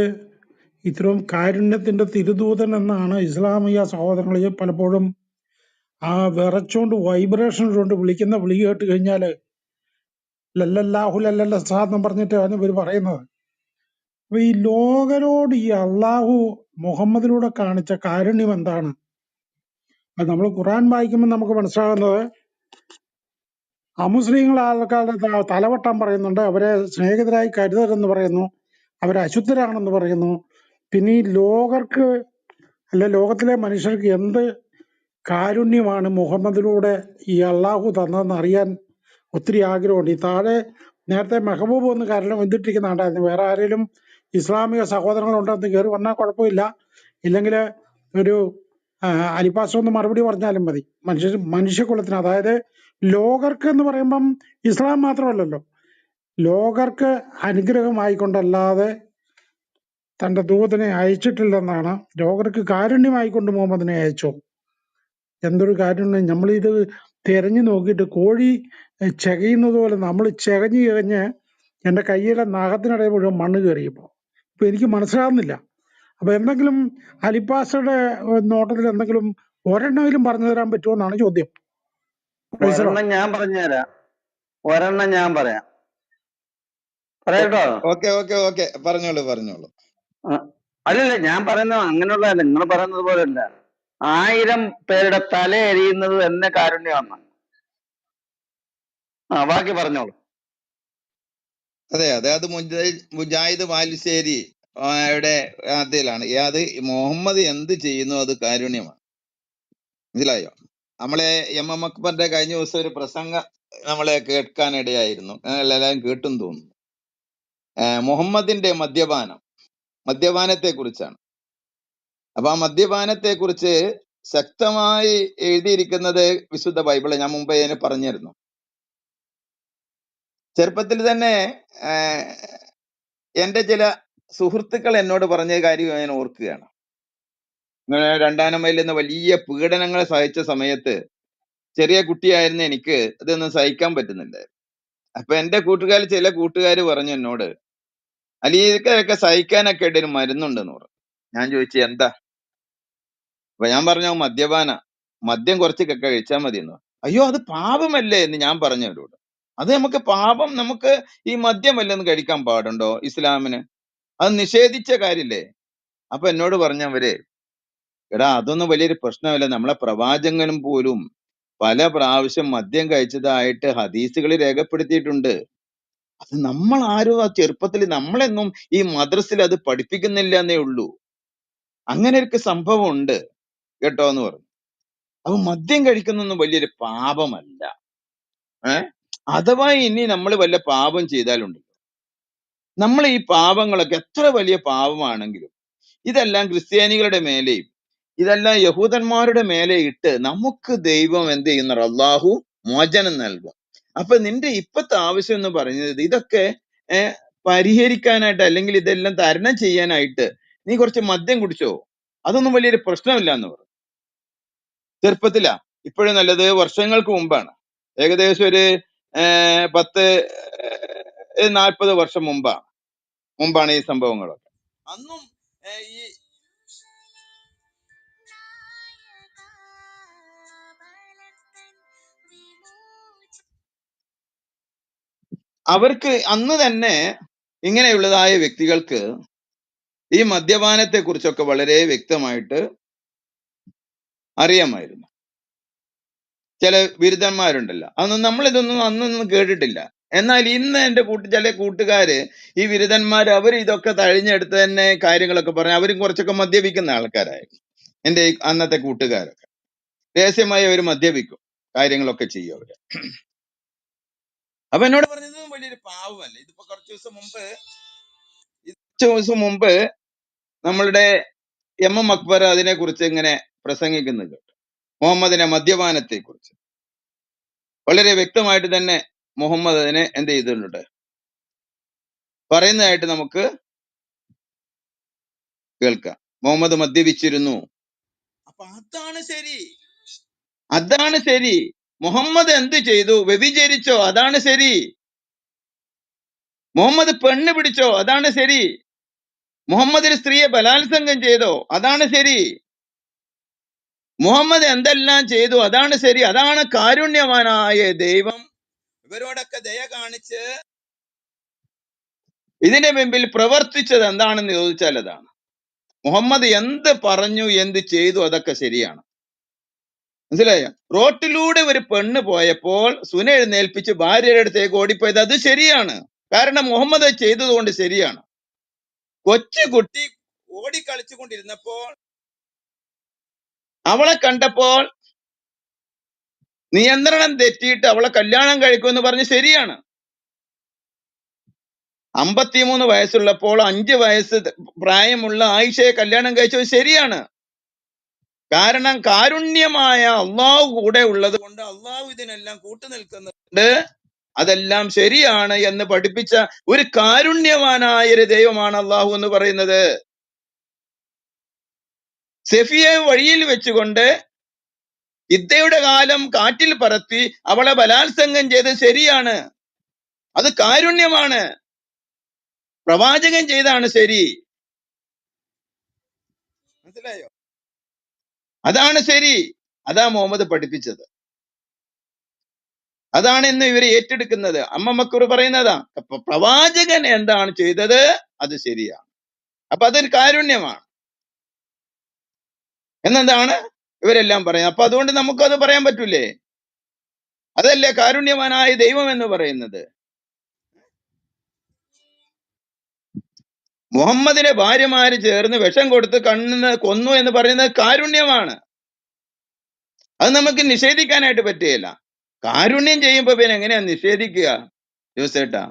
[SPEAKER 7] ഇത്രയും കാരുണ്യത്തിന്റെ തിരുദൂതൻ എന്നാണ് ഇസ്ലാമിക സഹോദരങ്ങളെ പലപ്പോഴും ആ വിറച്ചോണ്ട് വൈബ്രേഷൻ കൊണ്ട് വിളിക്കുന്ന വിളി കേട്ട് കഴിഞ്ഞാല് ലല്ലല്ലാഹു ലല്ലല്ല സാ എന്ന് പറഞ്ഞിട്ടാണ് ഇവർ പറയുന്നത്. അപ്പൊ ഈ ലോകരോട് ഈ അള്ളാഹു മുഹമ്മദിലൂടെ കാണിച്ച കാരുണ്യം എന്താണ്? അത് നമ്മൾ ഖുറാൻ വായിക്കുമ്പോൾ നമുക്ക് മനസ്സിലാകുന്നത്, അമുസ്ലിങ്ങൾ ആൾക്കാരുടെ തലവട്ടം പറയുന്നുണ്ട്, അവരെ സ്നേഹിതരായി കരുതരുതെന്ന് പറയുന്നു, അവരെ അശുദ്ധരാണെന്ന് പറയുന്നു. പിന്നെ ഈ ലോകർക്ക് ലോകത്തിലെ മനുഷ്യർക്ക് എന്ത് കാരുണ്യമാണ് മുഹമ്മദിലൂടെ ഈ അള്ളാഹു തന്നതെന്ന് അറിയാൻ ഒത്തിരി ആഗ്രഹമുണ്ട്. ഈ താഴെ നേരത്തെ മെഹബൂബ് ഒന്ന് കാരണം എന്തിട്ടിരിക്കുന്നുണ്ടായിരുന്നു. വേറെ ആരെങ്കിലും ഇസ്ലാമിക സഹോദരങ്ങളുണ്ടെന്ന് കയറി വന്നാൽ കുഴപ്പമില്ല, ഇല്ലെങ്കിൽ ഒരു അലിപ്പാസം ഒന്ന് മറുപടി പറഞ്ഞാലും മതി. മനുഷ്യകുലത്തിന്, അതായത് ലോകർക്ക് എന്ന് പറയുമ്പം ഇസ്ലാം മാത്രമല്ലല്ലോ, ലോകർക്ക് അനുഗ്രഹമായിക്കൊണ്ടല്ലാതെ തന്റെ ദൂതനെ അയച്ചിട്ടില്ലെന്നാണ്. ലോകർക്ക് കാരുണ്യമായിക്കൊണ്ട് മുഹമ്മദിനെ അയച്ചോ? എന്തൊരു കാരുണ്യം! നമ്മളിത് തിരഞ്ഞു നോക്കിയിട്ട് കോഴി ചെകയുന്നത് പോലെ നമ്മൾ ചെകഞ്ഞ് എൻ്റെ കയ്യിലെ നഖത്തിനിടയിൽ മുഴുവൻ മണ്ണ് കയറിയപ്പോൾ ഇപ്പൊ എനിക്ക് മനസ്സിലാകുന്നില്ല. അപ്പൊ എന്തെങ്കിലും അലിപ്പാസയുടെ നോട്ടത്തിൽ എന്തെങ്കിലും ഒരെണ്ണമെങ്കിലും പറഞ്ഞു തരാൻ പറ്റുമോ എന്നാണ് ചോദ്യം.
[SPEAKER 3] ഒരെണ്ണം ഞാൻ പറഞ്ഞുതരാം. ഒരെണ്ണം ഞാൻ പറയാം. പറയട്ടോ?
[SPEAKER 6] ഓക്കെ ഓക്കെ ഓക്കെ, പറഞ്ഞോളൂ പറഞ്ഞോളൂ.
[SPEAKER 3] അല്ലല്ല, ഞാൻ പറയുന്നത് അങ്ങനെയുള്ളതല്ല, നിങ്ങൾ പറയുന്നത് പോലെ അല്ല. 1000 പേരുടെ തല എരിയുന്നത് തന്നെ കാരുണ്യമാണ്. ബാക്കി പറഞ്ഞോളൂ.
[SPEAKER 6] അതെ അതെ, അത് മുജാഹിദ് ബാലുശ്ശേരി യുടെ അതിലാണ്. അത് മുഹമ്മദ് എന്ത് ചെയ്യുന്നു അത് കാരുണ്യമാണ്. മനസ്സിലായോ? നമ്മളെ എം അക്ബറിന്റെ കഴിഞ്ഞ ദിവസം ഒരു പ്രസംഗം നമ്മളെ കേൾക്കാനിടയായിരുന്നു. എല്ലാവരും കേട്ടും തോന്നുന്നു. മുഹമ്മദിന്റെ മദ്യപാനത്തെ കുറിച്ചാണ്. അപ്പൊ ആ മദ്യപാനത്തെ കുറിച്ച് ശക്തമായി എഴുതിയിരിക്കുന്നത് വിശുദ്ധ ബൈബിള്. ഞാൻ മുമ്പേ അതിനെ പറഞ്ഞിരുന്നു. ചെറുപ്പത്തിൽ തന്നെ എന്റെ ചില സുഹൃത്തുക്കൾ എന്നോട് പറഞ്ഞ കാര്യം ഞാൻ ഓർക്കുകയാണ്. 2-ാം മൈലിൽ നിന്ന് വലിയ പീഡനങ്ങൾ സഹിച്ച സമയത്ത് ചെറിയ കുട്ടിയായിരുന്ന എനിക്ക് അതൊന്നും സഹിക്കാൻ പറ്റുന്നില്ല. അപ്പൊ എന്റെ ചില കൂട്ടുകാർ പറഞ്ഞു എന്നോട്, അലിയൊക്കെ സഹിക്കാനൊക്കെ ആയിട്ട് ഒരു മരുന്നുണ്ടെന്ന് പറഞ്ഞു. ഞാൻ ചോദിച്ചു എന്താ? അപ്പൊ ഞാൻ പറഞ്ഞു മദ്യം കുറച്ചൊക്കെ കഴിച്ചാൽ മതി എന്ന്. അയ്യോ അത് പാപമല്ലേ എന്ന് ഞാൻ പറഞ്ഞവരോട്. അത് നമുക്ക് പാപം, നമുക്ക് ഈ മദ്യമല്ലെന്ന് കഴിക്കാൻ പാടുണ്ടോ ഇസ്ലാമിന്? അത് നിഷേധിച്ച കാര്യല്ലേ? അപ്പൊ എന്നോട് പറഞ്ഞവര്, എടാ അതൊന്നും വലിയൊരു പ്രശ്നമല്ല, നമ്മളെ പ്രവാചകനും പോലും പല പ്രാവശ്യം മദ്യം കഴിച്ചതായിട്ട് ഹദീസുകളിൽ രേഖപ്പെടുത്തിയിട്ടുണ്ട്. അത് നമ്മൾ ആരും ആ ചെറുപ്പത്തിൽ നമ്മളെന്നും ഈ മദ്രസയിൽ അത് പഠിപ്പിക്കുന്നില്ല എന്നേ ഉള്ളൂ. അങ്ങനെ ഒരു സംഭവം ഉണ്ട് കേട്ടോ എന്ന് പറഞ്ഞു. അപ്പൊ മദ്യം കഴിക്കുന്നൊന്നും വലിയൊരു പാപമല്ല. അഥവാ ഇനി നമ്മൾ വല്ല പാപം ചെയ്താലുണ്ട്, നമ്മൾ ഈ പാപങ്ങളൊക്കെ എത്ര വലിയ പാപമാണെങ്കിലും ഇതെല്ലാം ക്രിസ്ത്യാനികളുടെ മേലെയും ഇതെല്ലാം യഹൂദന്മാരുടെ മേലെ ഇട്ട് നമുക്ക് ദൈവം എന്ത് ചെയ്യുന്ന അള്ളാഹു മോചനം നൽകും. അപ്പൊ നിന്റെ ഇപ്പത്തെ ആവശ്യം എന്ന് പറയുന്നത് ഇതൊക്കെ പരിഹരിക്കാനായിട്ട് അല്ലെങ്കിൽ ഇതെല്ലാം തരണം ചെയ്യാനായിട്ട് നീ കുറച്ച് മദ്യം കുടിച്ചോ, അതൊന്നും വലിയൊരു പ്രശ്നമില്ല എന്ന് പറഞ്ഞു. ചെറുപ്പത്തിലാ, ഇപ്പോഴും നല്ലത് വർഷങ്ങൾക്ക് മുമ്പാണ്. ഏകദേശം ഒരു 40 വർഷം മുമ്പാണ് ഈ സംഭവങ്ങളൊക്കെ. അന്നും ഈ അവർക്ക് അന്ന് തന്നെ ഇങ്ങനെയുള്ളതായ വ്യക്തികൾക്ക് ഈ മദ്യപാനത്തെ കുറിച്ചൊക്കെ വളരെ വ്യക്തമായിട്ട് അറിയാമായിരുന്നു. ചില ബിരുദന്മാരുണ്ടല്ലോ, അതൊന്നും നമ്മളിതൊന്നും അന്നൊന്നും കേട്ടിട്ടില്ല. എന്നാൽ ഇന്ന് എന്റെ ചില കൂട്ടുകാര് ഈ ബിരുദന്മാർ അവർ ഇതൊക്കെ തഴിഞ്ഞെടുത്ത് തന്നെ കാര്യങ്ങളൊക്കെ പറഞ്ഞു. അവരും കുറച്ചൊക്കെ മദ്യപിക്കുന്ന ആൾക്കാരായിരുന്നു. എന്റെ അന്നത്തെ കൂട്ടുകാരൊക്കെ രഹസ്യമായി അവർ മദ്യപിക്കും, കാര്യങ്ങളൊക്കെ ചെയ്യും അവര്. അപ്പൊ എന്നോട് പറഞ്ഞത് വലിയൊരു പാവമല്ല. ഇതിപ്പോ കുറച്ചു ദിവസം മുമ്പ് നമ്മളുടെ എം അക്ബർ അതിനെ കുറിച്ച് ഇങ്ങനെ പ്രസംഗിക്കുന്നത് കേട്ടു. മുഹമ്മദിനെ മദ്യപാനത്തെ കുറിച്ച് വളരെ വ്യക്തമായിട്ട് തന്നെ മുഹമ്മദ് അതിനെ എന്ത് ചെയ്തിട്ടുണ്ട് പറയുന്നതായിട്ട് നമുക്ക് കേൾക്കാം. മുഹമ്മദ് മദ്യപിച്ചിരുന്നു. അപ്പൊ അതാണ് ശരി. മുഹമ്മദ് എന്ത് ചെയ്തു? വ്യഭിചരിച്ചോ? അതാണ് ശരി. മുഹമ്മദ് പെണ്ണ് പിടിച്ചോ? അതാണ് ശരി. മുഹമ്മദ് ഒരു സ്ത്രീയെ ബലാത്സംഗം ചെയ്തോ? അതാണ് ശരി. മുഹമ്മദ് എന്തെല്ലാം ചെയ്തു? അതാണ് ശരി. അതാണ് കാരുണ്യവാനായ ദൈവം ഇവരോടൊക്കെ ദയ കാണിച്ച് ഇതിന്റെ മുമ്പിൽ പ്രവർത്തിച്ചത് എന്താണെന്ന് ചോദിച്ചാൽ അതാണ്. മുഹമ്മദ് എന്ത് പറഞ്ഞു, എന്ത് ചെയ്തു, അതൊക്കെ ശരിയാണ്. മനസ്സിലായോ? റോട്ടിലൂടെ ഒരു പെണ്ണ് പോയപ്പോൾ സുന എഴുന്നേൽപ്പിച്ച് ഭാര്യയുടെ അടുത്തേക്ക് ഓടിപ്പോയത് അത് ശരിയാണ്. കാരണം മുഹമ്മദ് ചെയ്തത് കൊണ്ട് ശരിയാണ്. കൊച്ചുകുട്ടി ഓടിക്കളിച്ചുകൊണ്ടിരുന്നപ്പോൾ അവളെ കണ്ടപ്പോൾ നിയന്ത്രണം തെറ്റിയിട്ട് അവളെ കല്യാണം കഴിക്കുമെന്ന് പറഞ്ഞ് ശരിയാണ്. 53 വയസ്സുള്ളപ്പോൾ 5 വയസ്സ് പ്രായമുള്ള ആയിഷയെ കല്യാണം കഴിച്ചത് ശരിയാണ്. കാരണം കാരുണ്യമായ അള്ളാഹു കൂടെ ഉള്ളത് കൊണ്ട് അള്ളാഹു ഇതിനെല്ലാം കൂട്ടുനിൽക്കുന്നുണ്ട്, അതെല്ലാം ശരിയാണ് എന്ന് പഠിപ്പിച്ച ഒരു കാരുണ്യവാനായ ഒരു ദൈവമാണ് അള്ളാഹു എന്ന് പറയുന്നത്. സെഫിയെ വഴിയിൽ വെച്ചുകൊണ്ട് ഇദ്ദയുടെ കാലം കാറ്റിൽ പറത്തി അവളെ ബലാത്സംഗം ചെയ്ത് ശരിയാണ്, അത് കാരുണ്യമാണ്. പ്രവാചകൻ ചെയ്താണ് ശരി. മനസ്സിലായോ? അതാണ് ശരി. അതാ മുഹമ്മദ് പഠിപ്പിച്ചത്. അതാണ് ഇന്ന് ഇവര് ഏറ്റെടുക്കുന്നത്. അമ്മ മക്കൂർ പറയുന്നതാ, പ്രവാചകൻ എന്താണ് ചെയ്തത് അത് ശരിയാണ്, അപ്പൊ അതൊരു കാരുണ്യമാണ് എന്നതാണ് ഇവരെല്ലാം പറയുന്നത്. അപ്പൊ അതുകൊണ്ട് നമുക്കത് പറയാൻ പറ്റൂലേ? അതല്ലേ കാരുണ്യവാനായ ദൈവം എന്ന് പറയുന്നത്. മുഹമ്മദിനെ ഭാര്യമാര് ചേർന്ന് വിഷം കൊടുത്ത് കണ്ണിന് കൊന്നു എന്ന് പറയുന്നത് കാരുണ്യമാണ്. അത് നമുക്ക് നിഷേധിക്കാനായിട്ട് പറ്റുകയില്ല. കാരുണ്യം ചെയ്യുമ്പോ പിന്നെ എങ്ങനെയാ നിഷേധിക്കുക? ജോസേട്ടാ,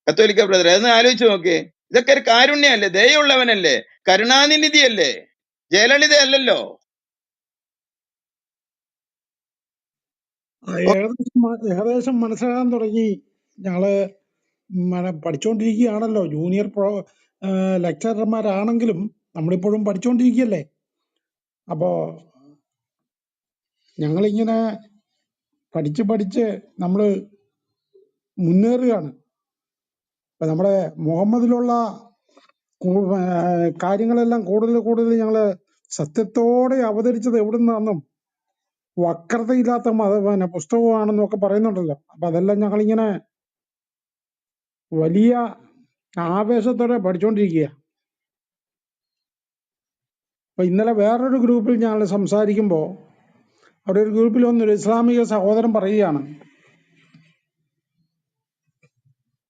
[SPEAKER 6] കത്തോലിക്ക ബ്രദർ, അതൊന്ന് ആലോചിച്ച് നോക്കിയേ. ഇതൊക്കെ ഒരു കാരുണ്യമല്ലേ? ദയുള്ളവനല്ലേ? കരുണാനിധിയല്ലേ? ജയലളിത അല്ലല്ലോ.
[SPEAKER 7] ഏകദേശം മനസ്സിലാകാൻ തുടങ്ങി. ഞങ്ങള് പഠിച്ചുകൊണ്ടിരിക്കുകയാണല്ലോ. ജൂനിയർ ലെക്ചറർമാരാണെങ്കിലും നമ്മളിപ്പോഴും പഠിച്ചുകൊണ്ടിരിക്കുകയല്ലേ. അപ്പോ ഞങ്ങളിങ്ങനെ പഠിച്ച് നമ്മള് മുന്നേറുകയാണ്. അപ്പൊ നമ്മുടെ മുഹമ്മദിലുള്ള കാര്യങ്ങളെല്ലാം കൂടുതൽ ഞങ്ങള് സത്യത്തോടെ അവതരിച്ചത് എവിടുന്നാന്നും വക്രതയില്ലാത്ത പുസ്തകമാണെന്നും ഒക്കെ പറയുന്നുണ്ടല്ലോ. അപ്പൊ അതെല്ലാം ഞങ്ങളിങ്ങനെ വലിയ ആവേശത്തോടെ പഠിച്ചുകൊണ്ടിരിക്കുക. അപ്പൊ ഇന്നലെ വേറൊരു ഗ്രൂപ്പിൽ ഞങ്ങൾ സംസാരിക്കുമ്പോൾ അവിടെ ഒരു ഗ്രൂപ്പിൽ വന്നൊരു ഇസ്ലാമിക സഹോദരൻ പറയുകയാണ്,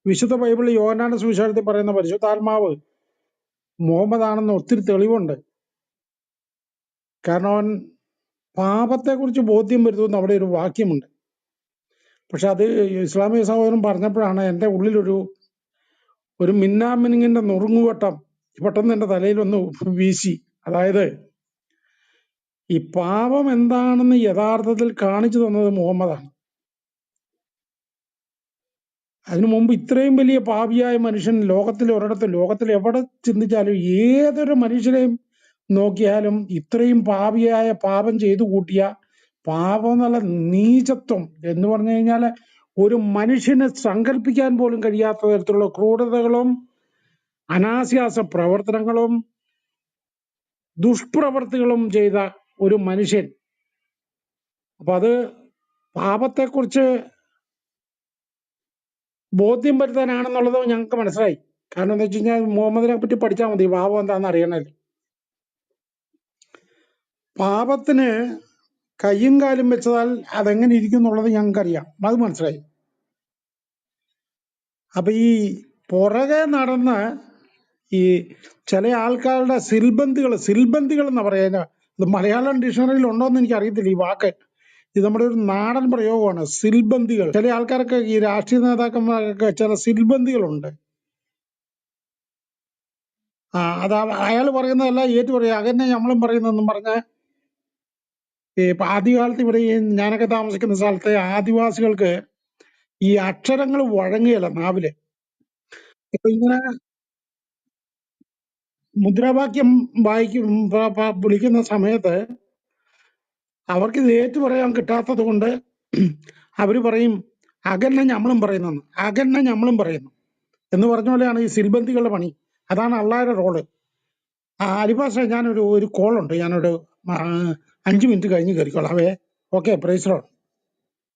[SPEAKER 7] വിശുദ്ധ ബൈബിളിൽ യോഹന്നാന്റെ സുവിശേഷത്തിൽ പറയുന്ന പരിശുദ്ധാത്മാവ് മുഹമ്മദ് ആണെന്ന് ഒത്തിരി തെളിവുണ്ട്. കാരണം അവൻ പാപത്തെക്കുറിച്ച് ബോധ്യം വരുത്തുമെന്ന് അവിടെ ഒരു വാക്യമുണ്ട്. പക്ഷെ അത് ഇസ്ലാമിക സഹോദരൻ പറഞ്ഞപ്പോഴാണ് എൻ്റെ ഉള്ളിലൊരു മിന്നാമിനിങ്ങിന്റെ നുറുങ്ങുവട്ടം പെട്ടെന്ന് എൻ്റെ തലയിലൊന്ന് വീശി. അതായത് ഈ പാപം എന്താണെന്ന് യഥാർത്ഥത്തിൽ കാണിച്ചു തന്നത് മുഹമ്മദാണ്. അതിനു മുമ്പ് ഇത്രയും വലിയ പാപിയായ മനുഷ്യൻ ലോകത്തിൽ ഒരിടത്ത്, ലോകത്തിൽ എവിടെ ചിന്തിച്ചാലും ഏതൊരു മനുഷ്യരെയും നോക്കിയാലും ഇത്രയും പാപിയായ പാപം ചെയ്തു കൂട്ടിയ പാപം എന്നുള്ള നീചത്വം എന്ന് പറഞ്ഞു കഴിഞ്ഞാൽ ഒരു മനുഷ്യനെ സങ്കല്പിക്കാൻ പോലും കഴിയാത്ത തരത്തിലുള്ള ക്രൂരതകളും അനാശാസ പ്രവർത്തനങ്ങളും ദുഷ്പ്രവർത്തികളും ചെയ്ത ഒരു മനുഷ്യൻ. അപ്പൊ അത് പാപത്തെക്കുറിച്ച് ബോധ്യം വരുത്താനാണെന്നുള്ളത് ഞങ്ങൾക്ക് മനസ്സിലായി. കാരണം എന്താ വെച്ച് കഴിഞ്ഞാൽ മുഹമ്മദിനെ പറ്റി പഠിച്ചാൽ മതി, പാപം എന്താണെന്ന് അറിയണമല്ലോ. പാപത്തിന് കയ്യും കാലും വെച്ചതാൽ അതെങ്ങനെ ഇരിക്കും എന്നുള്ളത് ഞങ്ങൾക്കറിയാം, അത് മനസ്സിലായി. അപ്പൊ ഈ പുറകെ നടന്ന് ഈ ചില ആൾക്കാരുടെ സിൽബന്തികൾ എന്ന് പറയുന്നത്, ഇത് മലയാളം ഡിക്ഷണറിയിൽ ഉണ്ടോന്ന് എനിക്ക് അറിയത്തില്ല ഈ വാക്ക്. ഇത് നമ്മുടെ ഒരു നാടൻ പ്രയോഗമാണ്, സിൽബന്തികൾ. ചില ആൾക്കാരൊക്കെ ഈ രാഷ്ട്രീയ നേതാക്കന്മാരൊക്കെ ചില സിൽബന്തികളുണ്ട്. അത് അയാൾ പറയുന്നതല്ല ഏറ്റു പറയുക, അതന്നെ നമ്മളും പറയുന്നതെന്നും പറഞ്ഞ് ഇപ്പൊ ആദ്യകാലത്ത് ഇവിടെ ഈ ഞാനൊക്കെ താമസിക്കുന്ന സ്ഥലത്തെ ആദിവാസികൾക്ക് ഈ അക്ഷരങ്ങൾ വഴങ്ങുകയല്ല നാവില്. ഇപ്പൊ ഇങ്ങനെ മുദ്രാവാക്യം വിളിക്കുന്ന സമയത്ത് അവർക്ക് ഇത് ഏറ്റു പറയാൻ കിട്ടാത്തത് കൊണ്ട് അവര് പറയും അകന്നെ ഞമ്മളും പറയുന്നു എന്ന് പറഞ്ഞ പോലെയാണ് ഈ സിൽബന്തികളുടെ പണി. അതാണ് അള്ളാഹയുടെ റോള്. അലിഭാഷ, ഞാനൊരു കോളുണ്ട്, ഞാനൊരു 5 മിനിറ്റ് കഴിഞ്ഞ് കയറിക്കോളാവേ. Okay, praise Lord.